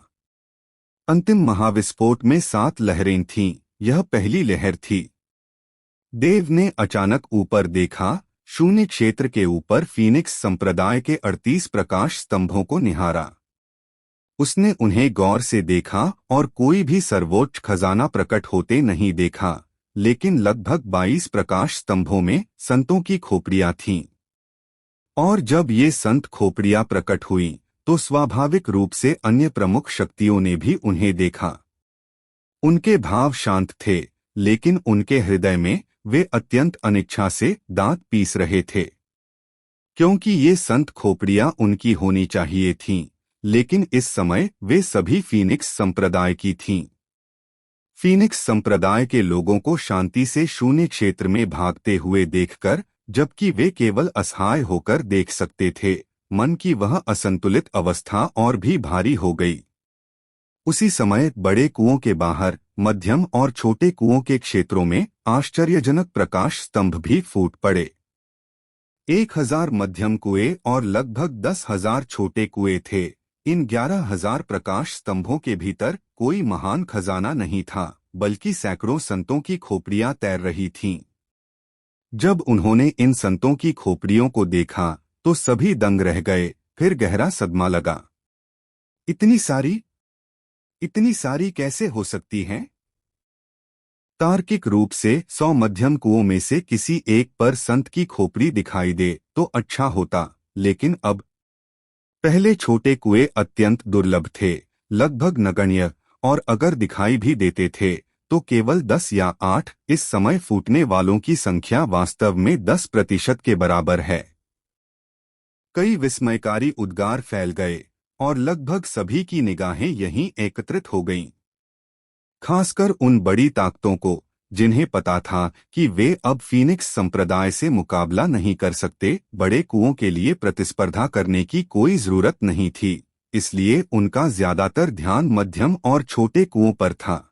A: अंतिम महाविस्फोट में 7 लहरें थीं। यह पहली लहर थी। देव ने अचानक ऊपर देखा। शून्य क्षेत्र के ऊपर फीनिक्स संप्रदाय के 38 प्रकाश स्तंभों को निहारा। उसने उन्हें गौर से देखा और कोई भी सर्वोच्च खजाना प्रकट होते नहीं देखा, लेकिन लगभग 22 प्रकाश स्तंभों में संतों की खोपड़ियां थीं। और जब ये संत खोपड़ियां प्रकट हुईं, तो स्वाभाविक रूप से अन्य प्रमुख शक्तियों ने भी उन्हें देखा। उनके भाव शांत थे, लेकिन उनके हृदय में वे अत्यंत अनिच्छा से दांत पीस रहे थे, क्योंकि ये संत खोपड़ियां उनकी होनी चाहिए थीं, लेकिन इस समय वे सभी फीनिक्स संप्रदाय की थीं। फीनिक्स संप्रदाय के लोगों को शांति से शून्य क्षेत्र में भागते हुए देखकर, जबकि वे केवल असहाय होकर देख सकते थे, मन की वह असंतुलित अवस्था और भी भारी हो गई। उसी समय बड़े कुओं के बाहर, मध्यम और छोटे कुओं के क्षेत्रों में आश्चर्यजनक प्रकाश स्तंभ भी फूट पड़े। 1000 मध्यम कुएं और लगभग 10,000 छोटे कुएं थे। इन 11,000 प्रकाश स्तंभों के भीतर कोई महान खजाना नहीं था, बल्कि सैकड़ों संतों की खोपड़ियां तैर रही थीं। जब उन्होंने इन संतों की खोपड़ियों को देखा तो सभी दंग रह गए। फिर गहरा सदमा लगा। इतनी सारी कैसे हो सकती हैं? तार्किक रूप से 100 मध्यम कुओं में से किसी एक पर संत की खोपड़ी दिखाई दे तो अच्छा होता, लेकिन अब पहले छोटे कुएं अत्यंत दुर्लभ थे, लगभग नगण्य, और अगर दिखाई भी देते थे तो केवल 10 या 8। इस समय फूटने वालों की संख्या वास्तव में 10% के बराबर है। कई विस्मयकारी उद्गार फैल गए और लगभग सभी की निगाहें यहीं एकत्रित हो गईं। खासकर उन बड़ी ताकतों को, जिन्हें पता था कि वे अब फीनिक्स संप्रदाय से मुकाबला नहीं कर सकते। बड़े कुओं के लिए प्रतिस्पर्धा करने की कोई जरूरत नहीं थी, इसलिए उनका ज्यादातर ध्यान मध्यम और छोटे कुओं पर था।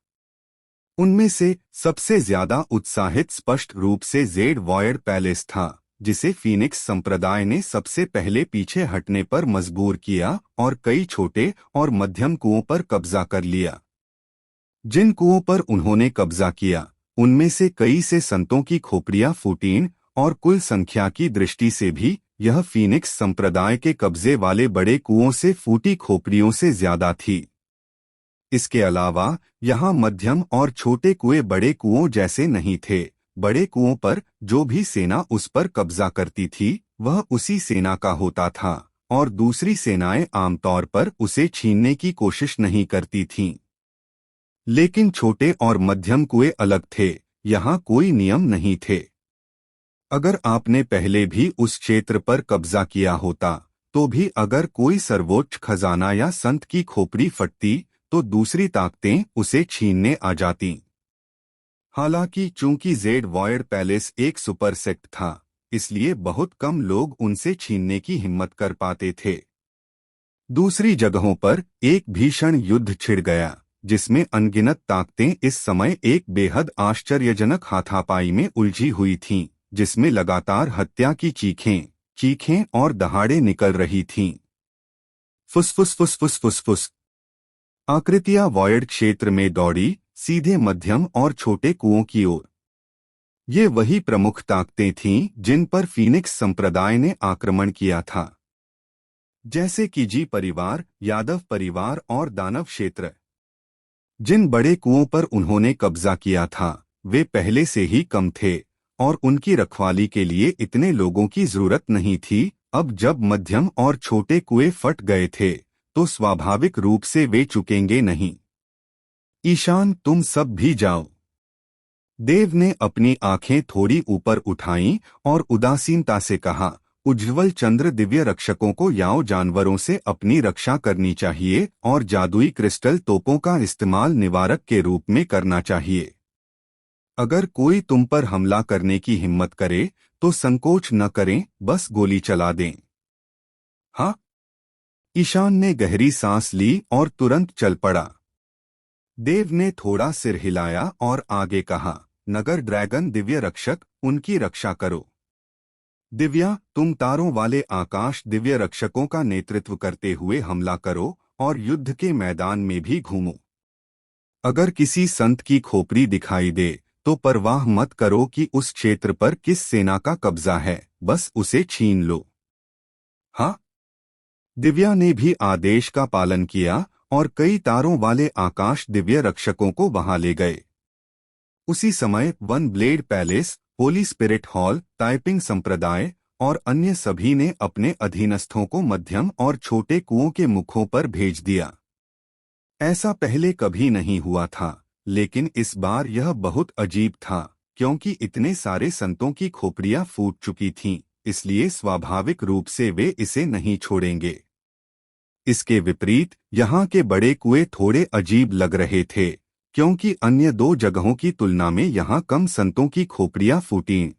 A: उनमें से सबसे ज्यादा उत्साहित स्पष्ट रूप से ज़ेड वॉयड पैलेस था, जिसे फीनिक्स संप्रदाय ने सबसे पहले पीछे हटने पर मजबूर किया और कई छोटे और मध्यम कुओं पर कब्जा कर लिया। जिन कुओं पर उन्होंने कब्जा किया, उनमें से कई से संतों की खोपड़ियां फूटीं, और कुल संख्या की दृष्टि से भी यह फीनिक्स संप्रदाय के कब्जे वाले बड़े कुओं से फूटी खोपड़ियों से ज्यादा थी। इसके अलावा यहाँ मध्यम और छोटे कुएं बड़े कुओं जैसे नहीं थे। बड़े कुओं पर जो भी सेना उस पर कब्जा करती थी, वह उसी सेना का होता था, और दूसरी सेनाएं आमतौर पर उसे छीनने की कोशिश नहीं करती थीं। लेकिन छोटे और मध्यम कुएं अलग थे। यहाँ कोई नियम नहीं थे। अगर आपने पहले भी उस क्षेत्र पर कब्जा किया होता, तो भी अगर कोई सर्वोच्च खजाना या संत की खोपड़ी फटती, तो दूसरी ताकतें उसे छीनने आ जातीं। हालांकि चूंकि ज़ेड वॉयड पैलेस एक सुपर सेक्ट था, इसलिए बहुत कम लोग उनसे छीनने की हिम्मत कर पाते थे। दूसरी जगहों पर एक भीषण युद्ध छिड़ गया, जिसमें अनगिनत ताकतें इस समय एक बेहद आश्चर्यजनक हाथापाई में उलझी हुई थीं, जिसमें लगातार हत्या की चीखें और दहाड़े निकल रही थीं। फुसफुस फुसफुस फुसफुस। आकृतियां वॉयड क्षेत्र में दौड़ी, सीधे मध्यम और छोटे कुओं की ओर। ये वही प्रमुख ताकतें थीं जिन पर फीनिक्स संप्रदाय ने आक्रमण किया था, जैसे कि जी परिवार, यादव परिवार और दानव क्षेत्र। जिन बड़े कुओं पर उन्होंने कब्जा किया था, वे पहले से ही कम थे और उनकी रखवाली के लिए इतने लोगों की जरूरत नहीं थी। अब जब मध्यम और छोटे कुएं फट गए थे, तो स्वाभाविक रूप से वे चुकेंगे नहीं। ईशान, तुम सब भी जाओ। देव ने अपनी आंखें थोड़ी ऊपर उठाईं और उदासीनता से कहा, उज्ज्वल चंद्र दिव्य रक्षकों को याओ जानवरों से अपनी रक्षा करनी चाहिए और जादुई क्रिस्टल तोपों का इस्तेमाल निवारक के रूप में करना चाहिए। अगर कोई तुम पर हमला करने की हिम्मत करे तो संकोच न करें, बस गोली चला दें। हाँ। ईशान ने गहरी सांस ली और तुरंत चल पड़ा। देव ने थोड़ा सिर हिलाया और आगे कहा, नगर ड्रैगन दिव्य रक्षक, उनकी रक्षा करो। दिव्या, तुम तारों वाले आकाश दिव्य रक्षकों का नेतृत्व करते हुए हमला करो और युद्ध के मैदान में भी घूमो। अगर किसी संत की खोपड़ी दिखाई दे तो परवाह मत करो कि उस क्षेत्र पर किस सेना का कब्जा है, बस उसे छीन लो। हाँ। दिव्या ने भी आदेश का पालन किया और कई तारों वाले आकाश दिव्य रक्षकों को वहां ले गए। उसी समय one blade palace, Holi spirit hall, typing संप्रदाय और अन्य सभी ने अपने अधीनस्थों को मध्यम और छोटे कुओं के मुखों पर भेज दिया। ऐसा पहले कभी नहीं हुआ था, लेकिन इस बार यह बहुत अजीब था, क्योंकि इतने सारे संतों की खोपड़ियां फूट चुकी थीं, इसलिए स्वाभाविक रूप से वे इसे नहीं छोड़ेंगे। इसके विपरीत यहाँ के बड़े कुएं थोड़े अजीब लग रहे थे, क्योंकि अन्य दो जगहों की तुलना में यहाँ कम संतों की खोपड़ियां फूटीं।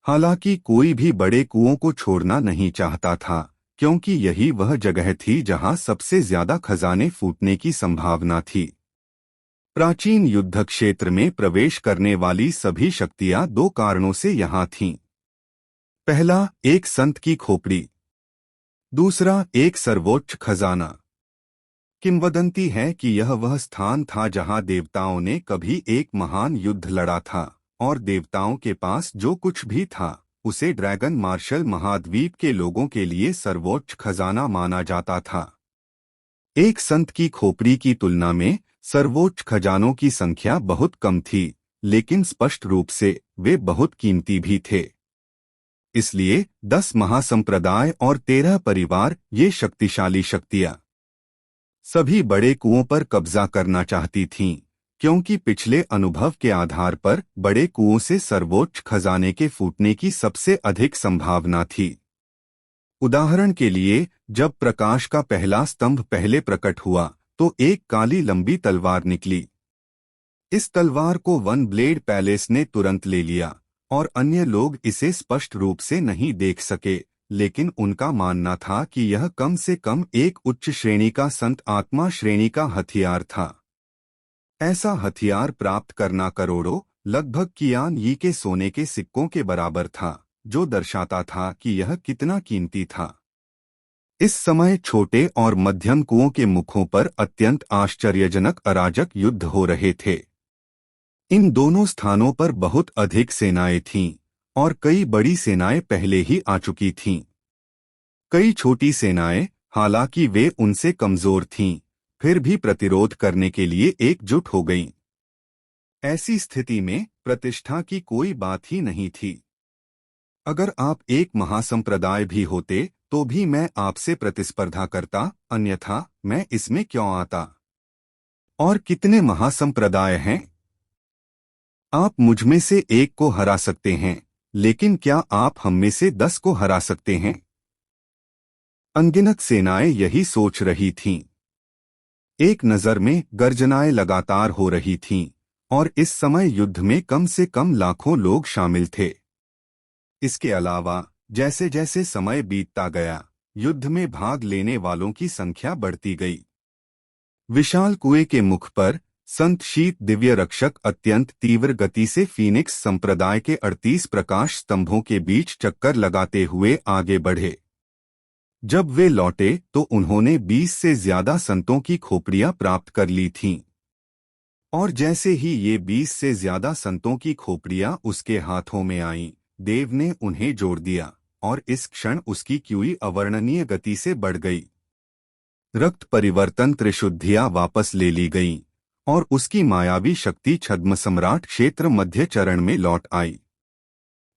A: हालांकि कोई भी बड़े कुओं को छोड़ना नहीं चाहता था, क्योंकि यही वह जगह थी जहां सबसे ज्यादा खजाने फूटने की संभावना थी। प्राचीन युद्ध क्षेत्र में प्रवेश करने वाली सभी शक्तियां दो कारणों से यहाँ थीं। पहला, एक संत की खोपड़ी। दूसरा, एक सर्वोच्च खजाना। किंवदंती है कि यह वह स्थान था जहां देवताओं ने कभी एक महान युद्ध लड़ा था, और देवताओं के पास जो कुछ भी था उसे ड्रैगन मार्शल महाद्वीप के लोगों के लिए सर्वोच्च खजाना माना जाता था। एक संत की खोपड़ी की तुलना में सर्वोच्च खजानों की संख्या बहुत कम थी, लेकिन स्पष्ट रूप से वे बहुत कीमती भी थे। इसलिए 10 महासंप्रदाय और 13 परिवार, ये शक्तिशाली शक्तियां, सभी बड़े कुओं पर कब्जा करना चाहती थीं, क्योंकि पिछले अनुभव के आधार पर बड़े कुओं से सर्वोच्च खजाने के फूटने की सबसे अधिक संभावना थी। उदाहरण के लिए, जब प्रकाश का पहला स्तंभ पहले प्रकट हुआ तो एक काली लंबी तलवार निकली। इस तलवार को वन ब्लेड पैलेस ने तुरंत ले लिया और अन्य लोग इसे स्पष्ट रूप से नहीं देख सके, लेकिन उनका मानना था कि यह कम से कम एक उच्च श्रेणी का संत आत्मा श्रेणी का हथियार था। ऐसा हथियार प्राप्त करना करोड़ों, लगभग कियान यी के सोने के सिक्कों के बराबर था, जो दर्शाता था कि यह कितना कीमती था। इस समय छोटे और मध्यम कुओं के मुखों पर अत्यंत आश्चर्यजनक अराजक युद्ध हो रहे थे। इन दोनों स्थानों पर बहुत अधिक सेनाएं थीं और कई बड़ी सेनाएं पहले ही आ चुकी थीं। कई छोटी सेनाएं, हालांकि वे उनसे कमजोर थीं, फिर भी प्रतिरोध करने के लिए एकजुट हो गईं। ऐसी स्थिति में प्रतिष्ठा की कोई बात ही नहीं थी। अगर आप एक महासंप्रदाय भी होते तो भी मैं आपसे प्रतिस्पर्धा करता, अन्यथा मैं इसमें क्यों आता? और कितने महासंप्रदाय हैं? आप मुझमें से एक को हरा सकते हैं, लेकिन क्या आप हम में से 10 को हरा सकते हैं? अनगिनत सेनाएं यही सोच रही थीं। एक नज़र में गर्जनाएं लगातार हो रही थीं, और इस समय युद्ध में कम से कम लाखों लोग शामिल थे। इसके अलावा जैसे जैसे समय बीतता गया, युद्ध में भाग लेने वालों की संख्या बढ़ती गई। विशाल कुएं के मुख पर संत शीत दिव्य रक्षक अत्यंत तीव्र गति से फीनिक्स संप्रदाय के 38 प्रकाश स्तंभों के बीच चक्कर लगाते हुए आगे बढ़े। जब वे लौटे तो उन्होंने 20 से ज्यादा संतों की खोपड़ियां प्राप्त कर ली थीं। और जैसे ही ये 20 से ज्यादा संतों की खोपड़ियां उसके हाथों में आईं, देव ने उन्हें जोड़ दिया, और इस क्षण उसकी क्यूई अवर्णनीय गति से बढ़ गई। रक्त परिवर्तन त्रिशुद्धियां वापस ले ली गईं, और उसकी मायावी शक्ति छद्म सम्राट क्षेत्र मध्य चरण में लौट आई।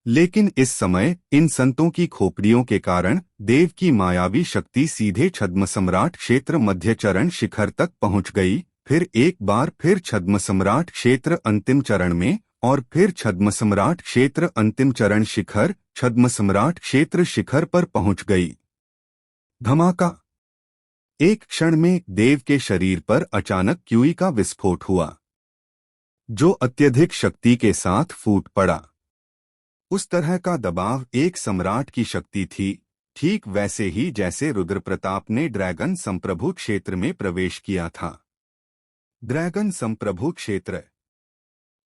A: लेकिन इस समय इन संतों की खोपड़ियों के कारण देव की मायावी शक्ति सीधे छद्म सम्राट क्षेत्र मध्य चरण शिखर तक पहुंच गई, फिर एक बार फिर छद्म सम्राट क्षेत्र अंतिम चरण में, और फिर छद्म सम्राट क्षेत्र अंतिम चरण शिखर, छद्म सम्राट क्षेत्र शिखर पर पहुंच गई। धमाका! एक क्षण में देव के शरीर पर अचानक क्यूई का विस्फोट हुआ, जो अत्यधिक शक्ति के साथ फूट पड़ा। उस तरह का दबाव एक सम्राट की शक्ति थी, ठीक वैसे ही जैसे रुद्रप्रताप ने ड्रैगन संप्रभु क्षेत्र में प्रवेश किया था। ड्रैगन संप्रभु क्षेत्र।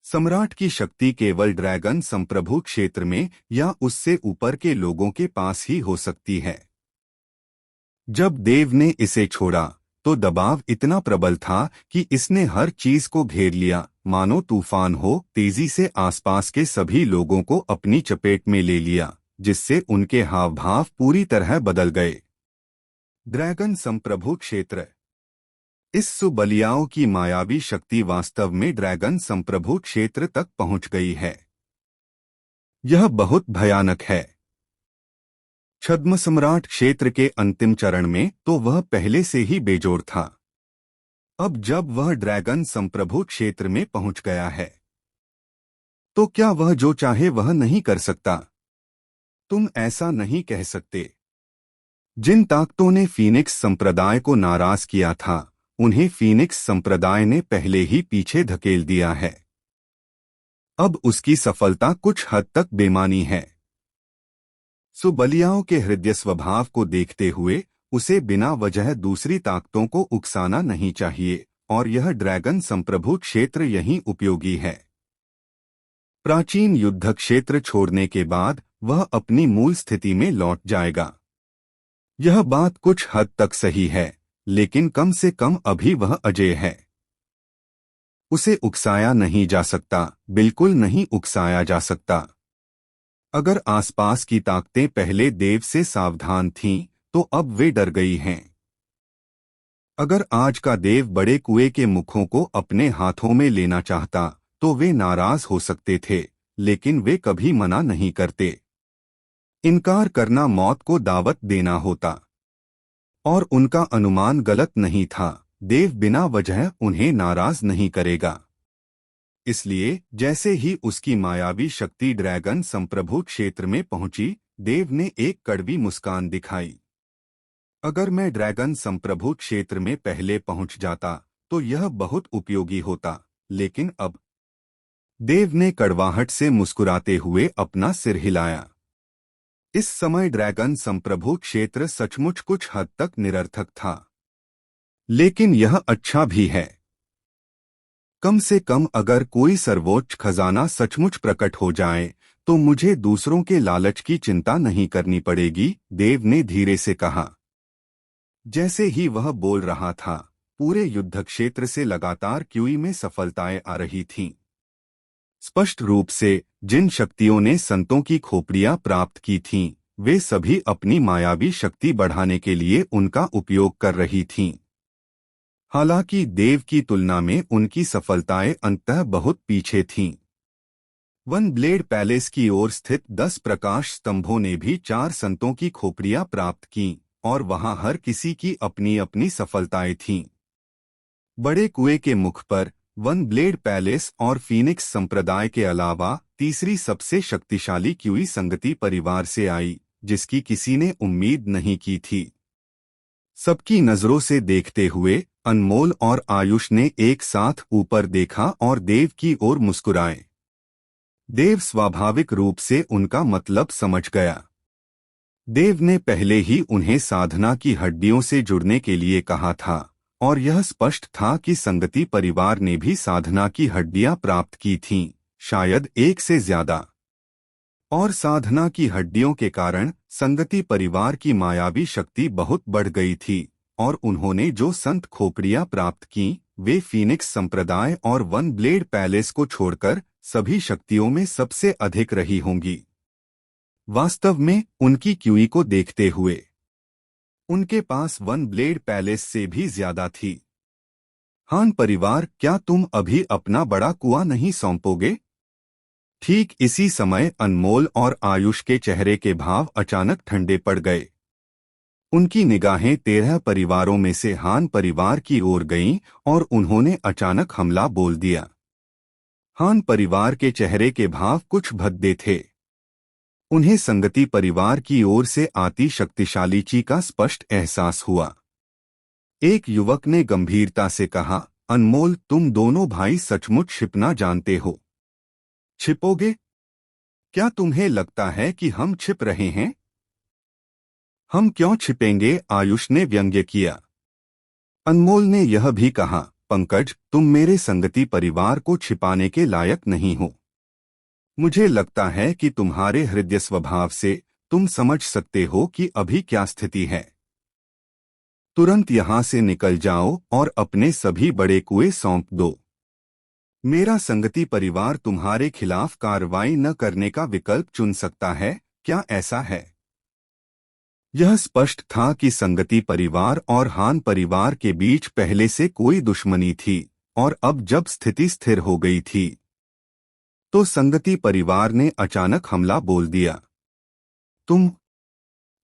A: सम्राट की शक्ति केवल ड्रैगन संप्रभु क्षेत्र में या उससे ऊपर के लोगों के पास ही हो सकती है। जब देव ने इसे छोड़ा तो दबाव इतना प्रबल था कि इसने हर चीज को घेर लिया, मानो तूफान हो, तेजी से आसपास के सभी लोगों को अपनी चपेट में ले लिया, जिससे उनके हाव भाव पूरी तरह बदल गए। ड्रैगन संप्रभु क्षेत्र। इस सुबलियाओं की मायावी शक्ति वास्तव में ड्रैगन संप्रभु क्षेत्र तक पहुंच गई है। यह बहुत भयानक है। छद्म सम्राट क्षेत्र के अंतिम चरण में तो वह पहले से ही बेजोड़ था। अब जब वह ड्रैगन संप्रभु क्षेत्र में पहुंच गया है, तो क्या वह जो चाहे वह नहीं कर सकता? तुम ऐसा नहीं कह सकते। जिन ताकतों ने फीनिक्स संप्रदाय को नाराज किया था, उन्हें फीनिक्स संप्रदाय ने पहले ही पीछे धकेल दिया है। अब उसकी सफलता कुछ हद तक बेमानी है। सुबलियाओं के हृदय स्वभाव को देखते हुए उसे बिना वजह दूसरी ताकतों को उकसाना नहीं चाहिए, और यह ड्रैगन संप्रभु क्षेत्र यहीं उपयोगी है। प्राचीन युद्ध क्षेत्र छोड़ने के बाद वह अपनी मूल स्थिति में लौट जाएगा। यह बात कुछ हद तक सही है, लेकिन कम से कम अभी वह अजेय है। उसे उकसाया नहीं जा सकता, बिल्कुल नहीं उकसाया जा सकता। अगर आसपास की ताकतें पहले देव से सावधान थीं, तो अब वे डर गई हैं। अगर आज का देव बड़े कुएं के मुखों को अपने हाथों में लेना चाहता, तो वे नाराज हो सकते थे, लेकिन वे कभी मना नहीं करते। इनकार करना मौत को दावत देना होता। और उनका अनुमान गलत नहीं था, देव बिना वजह उन्हें नाराज नहीं करेगा। इसलिए जैसे ही उसकी मायावी शक्ति ड्रैगन संप्रभु क्षेत्र में पहुंची, देव ने एक कड़वी मुस्कान दिखाई। अगर मैं ड्रैगन संप्रभु क्षेत्र में पहले पहुंच जाता तो यह बहुत उपयोगी होता, लेकिन अब। देव ने कड़वाहट से मुस्कुराते हुए अपना सिर हिलाया। इस समय ड्रैगन संप्रभु क्षेत्र सचमुच कुछ हद तक निरर्थक था, लेकिन यह अच्छा भी है। कम से कम अगर कोई सर्वोच्च खजाना सचमुच प्रकट हो जाए तो मुझे दूसरों के लालच की चिंता नहीं करनी पड़ेगी, देव ने धीरे से कहा। जैसे ही वह बोल रहा था, पूरे युद्ध क्षेत्र से लगातार क्यूई में सफलताएं आ रही थीं। स्पष्ट रूप से जिन शक्तियों ने संतों की खोपड़ियां प्राप्त की थीं, वे सभी अपनी मायावी शक्ति बढ़ाने के लिए उनका उपयोग कर रही थीं। हालांकि देव की तुलना में उनकी सफलताएं अंततः बहुत पीछे थीं। वन ब्लेड पैलेस की ओर स्थित 10 प्रकाश स्तंभों ने भी 4 संतों की खोपड़ियां प्राप्त कीं, और वहां हर किसी की अपनी अपनी सफलताएं थीं। बड़े कुएं के मुख पर वन ब्लेड पैलेस और फीनिक्स संप्रदाय के अलावा तीसरी सबसे शक्तिशाली क्यूई संगति परिवार से आई, जिसकी किसी ने उम्मीद नहीं की थी। सबकी नजरों से देखते हुए अनमोल और आयुष ने एक साथ ऊपर देखा और देव की ओर मुस्कुराए। देव स्वाभाविक रूप से उनका मतलब समझ गया। देव ने पहले ही उन्हें साधना की हड्डियों से जुड़ने के लिए कहा था, और यह स्पष्ट था कि संगति परिवार ने भी साधना की हड्डियां प्राप्त की थीं, शायद एक से ज्यादा। और साधना की हड्डियों के कारण संगति परिवार की मायावी शक्ति बहुत बढ़ गई थी, और उन्होंने जो संत खोपड़ियां प्राप्त की, वे फीनिक्स संप्रदाय और वन ब्लेड पैलेस को छोड़कर सभी शक्तियों में सबसे अधिक रही होंगी। वास्तव में उनकी क्यूई को देखते हुए उनके पास वन ब्लेड पैलेस से भी ज्यादा थी। हान परिवार, क्या तुम अभी अपना बड़ा कुआं नहीं सौंपोगे? ठीक इसी समय अनमोल और आयुष के चेहरे के भाव अचानक ठंडे पड़ गए। उनकी निगाहें 13 परिवारों में से हान परिवार की ओर गईं और उन्होंने अचानक हमला बोल दिया। हान परिवार के चेहरे के भाव कुछ भद्दे थे। उन्हें संगति परिवार की ओर से आती शक्तिशाली ची का स्पष्ट एहसास हुआ। एक युवक ने गंभीरता से कहा, अनमोल, तुम दोनों भाई सचमुच छिपना जानते हो। छिपोगे? क्या तुम्हें लगता है कि हम छिप रहे हैं? हम क्यों छिपेंगे? आयुष ने व्यंग्य किया। अनमोल ने यह भी कहा, पंकज, तुम मेरे संगति परिवार को छिपाने के लायक नहीं हो। मुझे लगता है कि तुम्हारे हृदय स्वभाव से तुम समझ सकते हो कि अभी क्या स्थिति है। तुरंत यहां से निकल जाओ और अपने सभी बड़े कुएं सौंप दो। मेरा संगति परिवार तुम्हारे खिलाफ कार्रवाई न करने का विकल्प चुन सकता है। क्या ऐसा है? यह स्पष्ट था कि संगति परिवार और हान परिवार के बीच पहले से कोई दुश्मनी थी, और अब जब स्थिति स्थिर हो गई थी तो संगति परिवार ने अचानक हमला बोल दिया। तुम?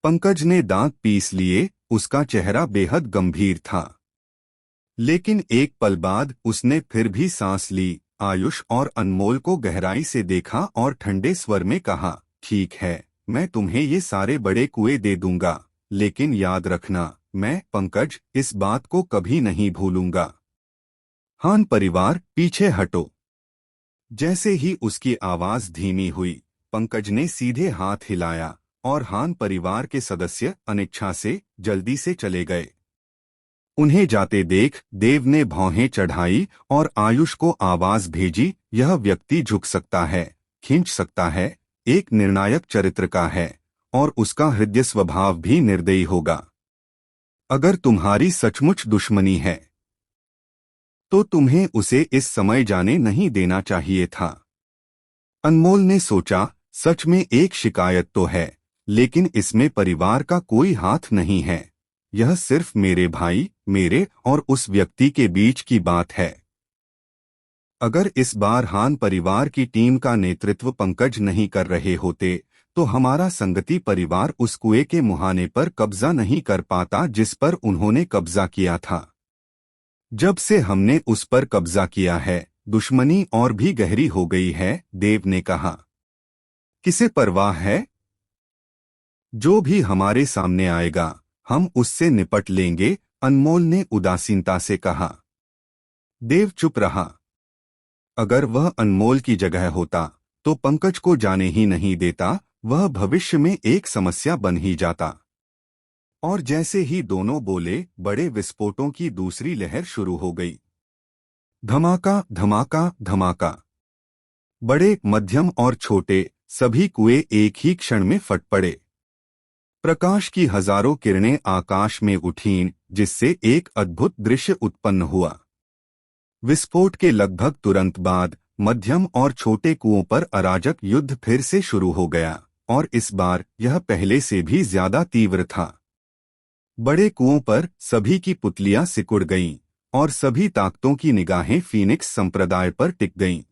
A: पंकज ने दांत पीस लिए। उसका चेहरा बेहद गंभीर था, लेकिन एक पल बाद उसने फिर भी सांस ली, आयुष और अनमोल को गहराई से देखा और ठंडे स्वर में कहा, ठीक है, मैं तुम्हें ये सारे बड़े कुएं दे दूंगा, लेकिन याद रखना, मैं, पंकज, इस बात को कभी नहीं भूलूंगा। हान परिवार, पीछे हटो। जैसे ही उसकी आवाज धीमी हुई, पंकज ने सीधे हाथ हिलाया और हान परिवार के सदस्य अनिच्छा से जल्दी से चले गए। उन्हें जाते देख देव ने भौहें चढ़ाई और आयुष को आवाज भेजी, यह व्यक्ति झुक सकता है, खींच सकता है, एक निर्णायक चरित्र का है, और उसका हृदय स्वभाव भी निर्दयी होगा। अगर तुम्हारी सचमुच दुश्मनी है तो तुम्हें उसे इस समय जाने नहीं देना चाहिए था। अनमोल ने सोचा, सच में एक शिकायत तो है, लेकिन इसमें परिवार का कोई हाथ नहीं है। यह सिर्फ मेरे भाई, मेरे और उस व्यक्ति के बीच की बात है। अगर इस बार हान परिवार की टीम का नेतृत्व पंकज नहीं कर रहे होते तो हमारा संगति परिवार उस कुएं के मुहाने पर कब्जा नहीं कर पाता जिस पर उन्होंने कब्जा किया था। जब से हमने उस पर कब्जा किया है, दुश्मनी और भी गहरी हो गई है, देव ने कहा। किसे परवाह है? जो भी हमारे सामने आएगा हम उससे निपट लेंगे, अनमोल ने उदासीनता से कहा। देव चुप रहा। अगर वह अनमोल की जगह होता तो पंकज को जाने ही नहीं देता, वह भविष्य में एक समस्या बन ही जाता। और जैसे ही दोनों बोले, बड़े विस्फोटों की दूसरी लहर शुरू हो गई। धमाका, धमाका, धमाका। बड़े, मध्यम और छोटे सभी कुएं एक ही क्षण में फट पड़े। प्रकाश की हजारों किरणें आकाश में उठीं, जिससे एक अद्भुत दृश्य उत्पन्न हुआ। विस्फोट के लगभग तुरंत बाद मध्यम और छोटे कुओं पर अराजक युद्ध फिर से शुरू हो गया, और इस बार यह पहले से भी ज्यादा तीव्र था। बड़े कुओं पर सभी की पुतलियां सिकुड़ गईं और सभी ताकतों की निगाहें फीनिक्स संप्रदाय पर टिक गईं।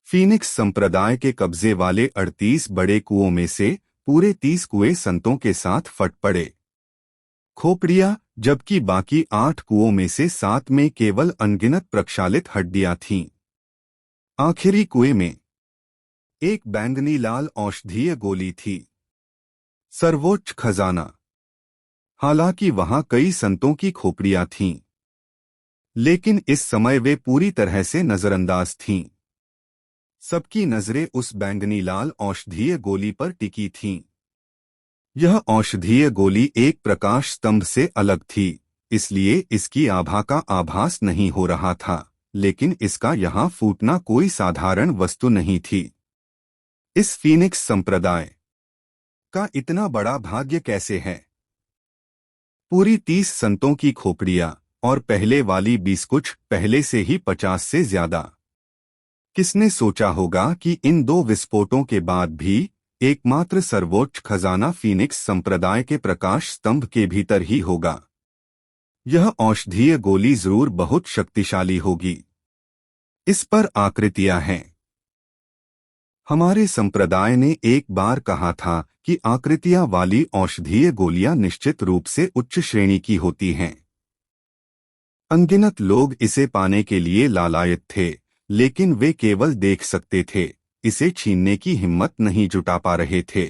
A: फीनिक्स संप्रदाय के कब्जे वाले 38 बड़े कुओं में से पूरे 30 कुएं संतों के साथ फट पड़े। खोपड़ियां, जबकि बाकी 8 कुओं में से 7 में केवल अनगिनत प्रक्षालित हड्डियां थीं। आखिरी कुएं में एक बैंगनी लाल औषधीय गोली थी, सर्वोच्च खजाना। हालांकि वहां कई संतों की खोपड़ियां थीं, लेकिन इस समय वे पूरी तरह से नजरअंदाज थीं। सबकी नजरें उस बैंगनी लाल औषधीय गोली पर टिकी थीं। यह औषधीय गोली एक प्रकाश स्तंभ से अलग थी, इसलिए इसकी आभा का आभास नहीं हो रहा था, लेकिन इसका यहां फूटना कोई साधारण वस्तु नहीं थी। इस फीनिक्स संप्रदाय का इतना बड़ा भाग्य कैसे है? पूरी 30 संतों की खोपड़ियां, और पहले वाली 20 कुछ पहले से ही 50 से ज्यादा। किसने सोचा होगा कि इन 2 विस्फोटों के बाद भी एकमात्र सर्वोच्च खजाना फीनिक्स संप्रदाय के प्रकाश स्तंभ के भीतर ही होगा। यह औषधीय गोली जरूर बहुत शक्तिशाली होगी। इस पर आकृतियां हैं। हमारे संप्रदाय ने एक बार कहा था कि आकृतियां वाली औषधीय गोलियां निश्चित रूप से उच्च श्रेणी की होती हैं। अनगिनत लोग इसे पाने के लिए लालायित थे, लेकिन वे केवल देख सकते थे, इसे छीनने की हिम्मत नहीं जुटा पा रहे थे।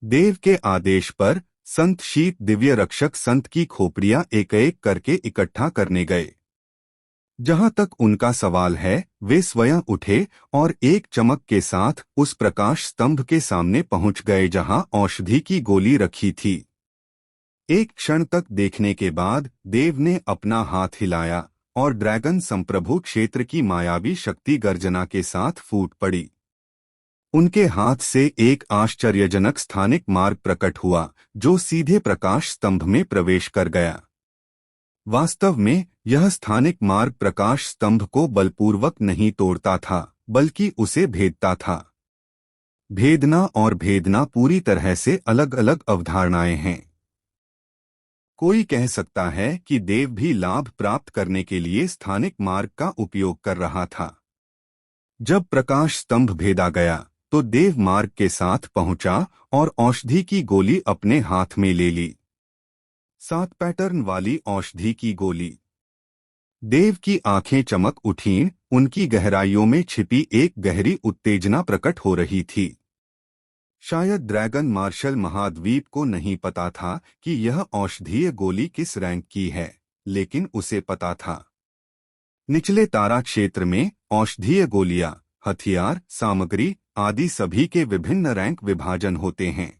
A: देव के आदेश पर संत शीत दिव्य रक्षक संत की खोपड़ियां एक एक करके इकट्ठा करने गए। जहां तक उनका सवाल है, वे स्वयं उठे और एक चमक के साथ उस प्रकाश स्तंभ के सामने पहुंच गए जहां औषधि की गोली रखी थी। एक क्षण तक देखने के बाद देव ने अपना हाथ हिलाया और ड्रैगन संप्रभु क्षेत्र की मायावी शक्ति गर्जना के साथ फूट पड़ी। उनके हाथ से एक आश्चर्यजनक स्थानिक मार्ग प्रकट हुआ जो सीधे प्रकाश स्तंभ में प्रवेश कर गया। वास्तव में यह स्थानिक मार्ग प्रकाश स्तंभ को बलपूर्वक नहीं तोड़ता था, बल्कि उसे भेदता था। भेदना और भेदना पूरी तरह से अलग अलग अवधारणाएं हैं। कोई कह सकता है कि देव भी लाभ प्राप्त करने के लिए स्थानिक मार्ग का उपयोग कर रहा था। जब प्रकाश स्तंभ भेदा गया तो देव मार्ग के साथ पहुंचा और औषधि की गोली अपने हाथ में ले ली। 7 पैटर्न वाली औषधि की गोली। देव की आंखें चमक उठीं, उनकी गहराइयों में छिपी एक गहरी उत्तेजना प्रकट हो रही थी। शायद ड्रैगन मार्शल महाद्वीप को नहीं पता था कि यह औषधीय गोली किस रैंक की है, लेकिन उसे पता था। निचले तारा क्षेत्र में औषधीय गोलियां, हथियार, सामग्री आदि सभी के विभिन्न रैंक विभाजन होते हैं।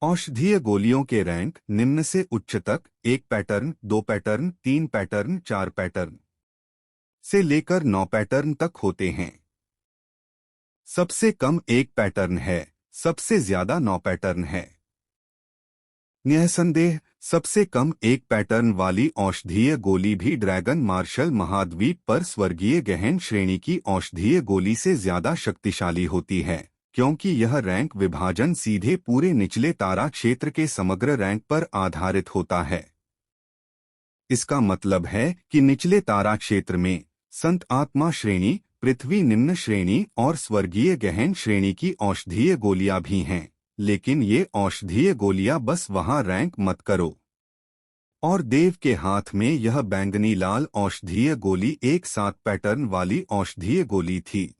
A: औषधीय गोलियों के रैंक निम्न से उच्च तक 1 पैटर्न, 2 पैटर्न, 3 पैटर्न, 4 पैटर्न से लेकर 9 पैटर्न तक होते हैं। सबसे कम 1 पैटर्न है, सबसे ज्यादा 9 पैटर्न है। निःसंदेह सबसे कम 1 पैटर्न वाली औषधीय गोली भी ड्रैगन मार्शल महाद्वीप पर स्वर्गीय गहन श्रेणी की औषधीय गोली से ज्यादा शक्तिशाली होती है, क्योंकि यह रैंक विभाजन सीधे पूरे निचले तारा क्षेत्र के समग्र रैंक पर आधारित होता है। इसका मतलब है कि निचले तारा क्षेत्र में संत आत्मा श्रेणी, पृथ्वी निम्न श्रेणी और स्वर्गीय गहन श्रेणी की औषधीय गोलियां भी हैं, लेकिन ये औषधीय गोलियां बस वहां रैंक मत करो। और देव के हाथ में यह बैंगनी लाल औषधीय गोली एक 7 पैटर्न वाली औषधीय गोली थी।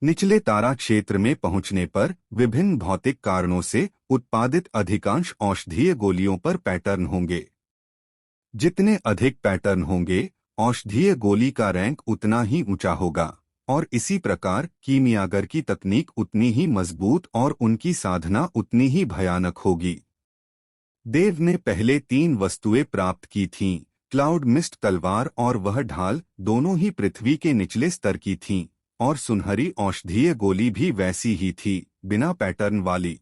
A: निचले तारा क्षेत्र में पहुंचने पर विभिन्न भौतिक कारणों से उत्पादित अधिकांश औषधीय गोलियों पर पैटर्न होंगे। जितने अधिक पैटर्न होंगे, औषधीय गोली का रैंक उतना ही ऊंचा होगा, और इसी प्रकार कीमियागर की तकनीक उतनी ही मजबूत और उनकी साधना उतनी ही भयानक होगी। देव ने पहले 3 वस्तुएं प्राप्त की थीं, क्लाउड मिस्ट तलवार और वह ढाल, दोनों ही पृथ्वी के निचले स्तर की थीं, और सुनहरी औषधीय गोली भी वैसी ही थी, बिना पैटर्न वाली।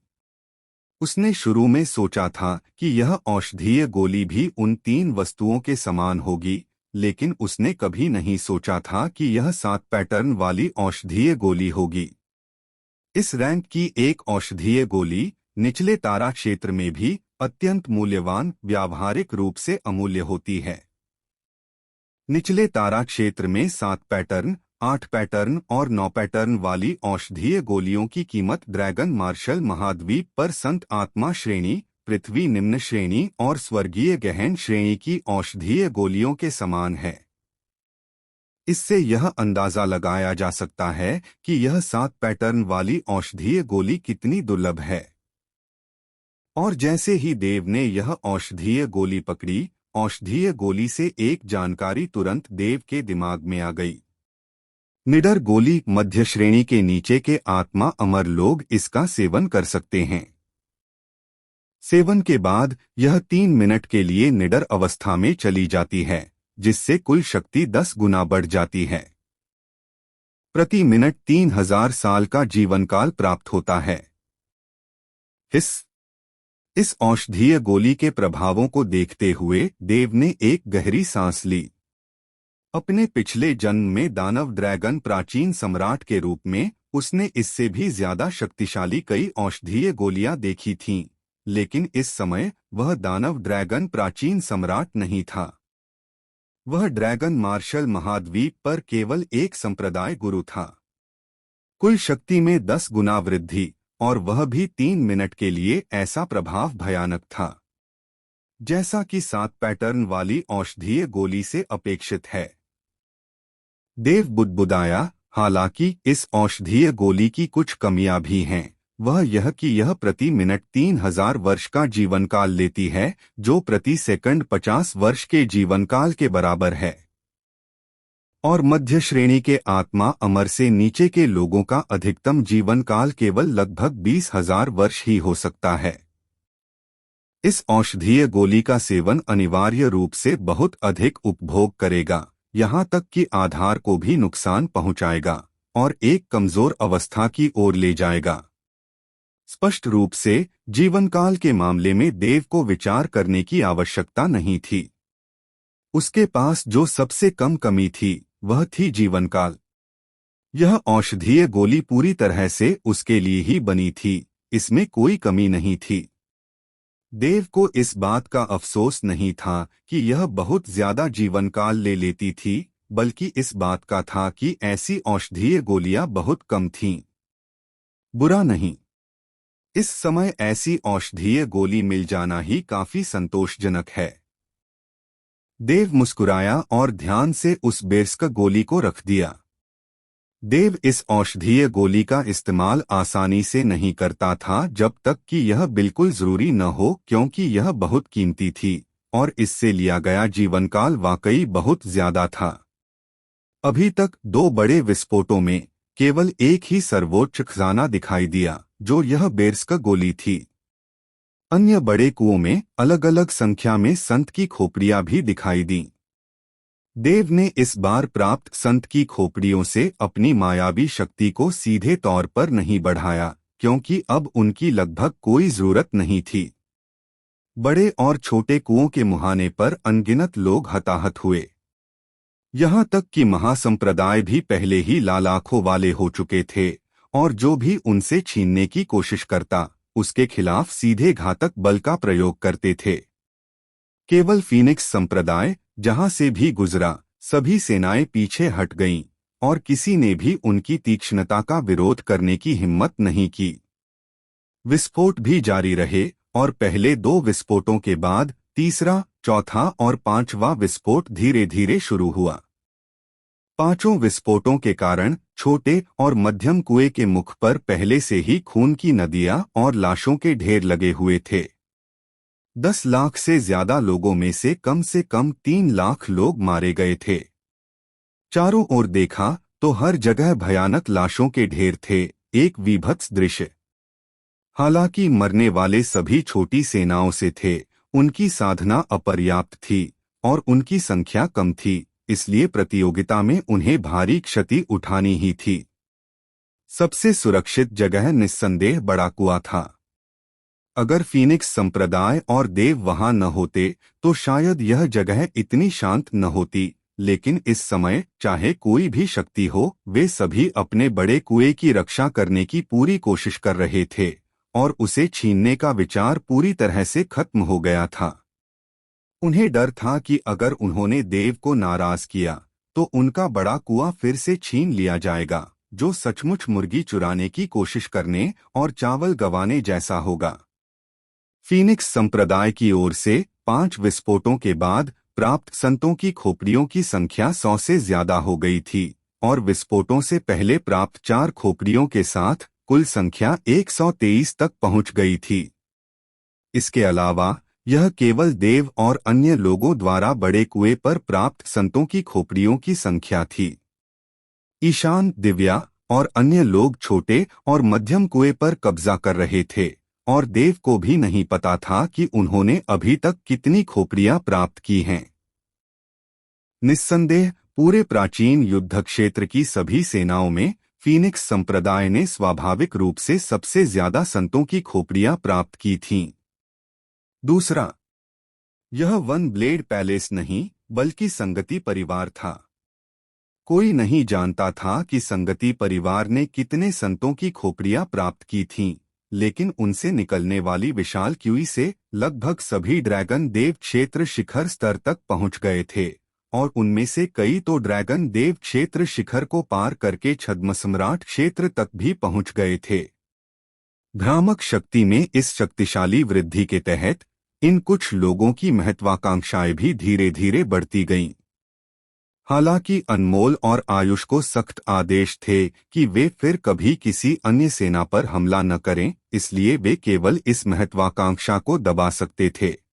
A: उसने शुरू में सोचा था कि यह औषधीय गोली भी उन 3 वस्तुओं के समान होगी, लेकिन उसने कभी नहीं सोचा था कि यह 7 पैटर्न वाली औषधीय गोली होगी। इस रैंक की एक औषधीय गोली निचले तारा क्षेत्र में भी अत्यंत मूल्यवान, व्यावहारिक रूप से अमूल्य होती है। निचले तारा क्षेत्र में 7 पैटर्न, 8 पैटर्न और 9 पैटर्न वाली औषधीय गोलियों की कीमत ड्रैगन मार्शल महाद्वीप पर संत आत्मा श्रेणी, पृथ्वी निम्न श्रेणी और स्वर्गीय गहन श्रेणी की औषधीय गोलियों के समान है। इससे यह अंदाजा लगाया जा सकता है कि यह 7 पैटर्न वाली औषधीय गोली कितनी दुर्लभ है। और जैसे ही देव ने यह औषधीय गोली पकड़ी, औषधीय गोली से एक जानकारी तुरंत देव के दिमाग में आ गई। निडर गोली मध्य श्रेणी के नीचे के आत्मा अमर लोग इसका सेवन कर सकते हैं। सेवन के बाद यह 3 मिनट के लिए निडर अवस्था में चली जाती है, जिससे कुल शक्ति 10 गुना बढ़ जाती है। प्रति मिनट 3000 साल का जीवनकाल प्राप्त होता है। इस औषधीय गोली के प्रभावों को देखते हुए देव ने एक गहरी सांस ली। अपने पिछले जन्म में दानव ड्रैगन प्राचीन सम्राट के रूप में उसने इससे भी ज्यादा शक्तिशाली कई औषधीय गोलियां देखी थीं, लेकिन इस समय वह दानव ड्रैगन प्राचीन सम्राट नहीं था। वह ड्रैगन मार्शल महाद्वीप पर केवल एक संप्रदाय गुरु था। कुल शक्ति में 10 गुना वृद्धि, और वह भी 3 मिनट के लिए। ऐसा प्रभाव भयानक था, जैसा कि 7 पैटर्न वाली औषधीय गोली से अपेक्षित है। देव बुदबुदाया, हालांकि इस औषधीय गोली की कुछ कमियां भी हैं। वह यह कि यह प्रति मिनट 3000 वर्ष का जीवनकाल लेती है, जो प्रति सेकंड 50 वर्ष के जीवनकाल के बराबर है। और मध्य श्रेणी के आत्मा अमर से नीचे के लोगों का अधिकतम जीवन काल केवल लगभग 20,000 वर्ष ही हो सकता है। इस औषधीय गोली का सेवन अनिवार्य रूप से बहुत अधिक उपभोग करेगा, यहाँ तक कि आधार को भी नुकसान पहुंचाएगा और एक कमजोर अवस्था की ओर ले जाएगा। स्पष्ट रूप से जीवनकाल के मामले में देव को विचार करने की आवश्यकता नहीं थी। उसके पास जो सबसे कम कमी थी वह थी जीवनकाल। यह औषधीय गोली पूरी तरह से उसके लिए ही बनी थी, इसमें कोई कमी नहीं थी। देव को इस बात का अफसोस नहीं था कि यह बहुत ज्यादा जीवनकाल ले लेती थी, बल्कि इस बात का था कि ऐसी औषधीय गोलियां बहुत कम थीं। बुरा नहीं, इस समय ऐसी औषधीय गोली मिल जाना ही काफी संतोषजनक है। देव मुस्कुराया और ध्यान से उस बेर्स्क गोली को रख दिया। देव इस औषधीय गोली का इस्तेमाल आसानी से नहीं करता था जब तक कि यह बिल्कुल जरूरी न हो, क्योंकि यह बहुत कीमती थी और इससे लिया गया जीवनकाल वाकई बहुत ज्यादा था। अभी तक 2 बड़े विस्फोटों में केवल एक ही सर्वोच्च खजाना दिखाई दिया, जो यह बेर्स्क गोली थी। अन्य बड़े कुओं में अलग अलग संख्या में संत की खोपड़ियां भी दिखाई दीं। देव ने इस बार प्राप्त संत की खोपड़ियों से अपनी मायावी शक्ति को सीधे तौर पर नहीं बढ़ाया, क्योंकि अब उनकी लगभग कोई जरूरत नहीं थी। बड़े और छोटे कुओं के मुहाने पर अनगिनत लोग हताहत हुए। यहाँ तक कि महासंप्रदाय भी पहले ही लालाखों वाले हो चुके थे, और जो भी उनसे छीनने की कोशिश करता उसके खिलाफ सीधे घातक बल का प्रयोग करते थे। केवल फीनिक्स संप्रदाय जहां से भी गुजरा, सभी सेनाएं पीछे हट गईं और किसी ने भी उनकी तीक्ष्णता का विरोध करने की हिम्मत नहीं की। विस्फोट भी जारी रहे और पहले 2 विस्फोटों के बाद तीसरा, चौथा और 5वां विस्फोट धीरे धीरे शुरू हुआ। 5 विस्फोटों के कारण छोटे और मध्यम कुएं के मुख पर पहले से ही खून की नदियां और लाशों के ढेर लगे हुए थे। 10 लाख से ज्यादा लोगों में से कम 3 लाख लोग मारे गए थे। चारों ओर देखा तो हर जगह भयानक लाशों के ढेर थे, एक विभत्स दृश्य। हालांकि मरने वाले सभी छोटी सेनाओं से थे, उनकी साधना अपर्याप्त थी और उनकी संख्या कम थी, इसलिए प्रतियोगिता में उन्हें भारी क्षति उठानी ही थी। सबसे सुरक्षित जगह निस्संदेह बड़ा कुआं था। अगर फीनिक्स संप्रदाय और देव वहां न होते तो शायद यह जगह इतनी शांत न होती, लेकिन इस समय चाहे कोई भी शक्ति हो, वे सभी अपने बड़े कुएं की रक्षा करने की पूरी कोशिश कर रहे थे और उसे छीनने का विचार पूरी तरह से खत्म हो गया था। उन्हें डर था कि अगर उन्होंने देव को नाराज किया तो उनका बड़ा कुआं फिर से छीन लिया जाएगा, जो सचमुच मुर्गी चुराने की कोशिश करने और चावल गंवाने जैसा होगा। फीनिक्स संप्रदाय की ओर से 5 विस्फोटों के बाद प्राप्त संतों की खोपड़ियों की संख्या 100 से ज्यादा हो गई थी और विस्फोटों से पहले प्राप्त 4 खोपड़ियों के साथ कुल संख्या 123 तक पहुंच गई थी। इसके अलावा यह केवल देव और अन्य लोगों द्वारा बड़े कुएं पर प्राप्त संतों की खोपड़ियों की संख्या थी। ईशान, दिव्या और अन्य लोग छोटे और मध्यम कुएं पर कब्जा कर रहे थे और देव को भी नहीं पता था कि उन्होंने अभी तक कितनी खोपड़ियां प्राप्त की हैं। निस्संदेह पूरे प्राचीन युद्ध क्षेत्र की सभी सेनाओं में फीनिक्स संप्रदाय ने स्वाभाविक रूप से सबसे ज्यादा संतों की खोपड़ियां प्राप्त की थीं। दूसरा, यह वन ब्लेड पैलेस नहीं बल्कि संगति परिवार था। कोई नहीं जानता था कि संगति परिवार ने कितने संतों की खोपड़ियां प्राप्त की थीं, लेकिन उनसे निकलने वाली विशाल क्यूई से लगभग सभी ड्रैगन देव क्षेत्र शिखर स्तर तक पहुंच गए थे और उनमें से कई तो ड्रैगन देव क्षेत्र शिखर को पार करके छद्म सम्राट क्षेत्र तक भी पहुंच गए थे। भ्रामक शक्ति में इस शक्तिशाली वृद्धि के तहत इन कुछ लोगों की महत्वाकांक्षाएं भी धीरे धीरे बढ़ती गईं। हालांकि अनमोल और आयुष को सख्त आदेश थे कि वे फिर कभी किसी अन्य सेना पर हमला न करें, इसलिए वे केवल इस महत्वाकांक्षा को दबा सकते थे।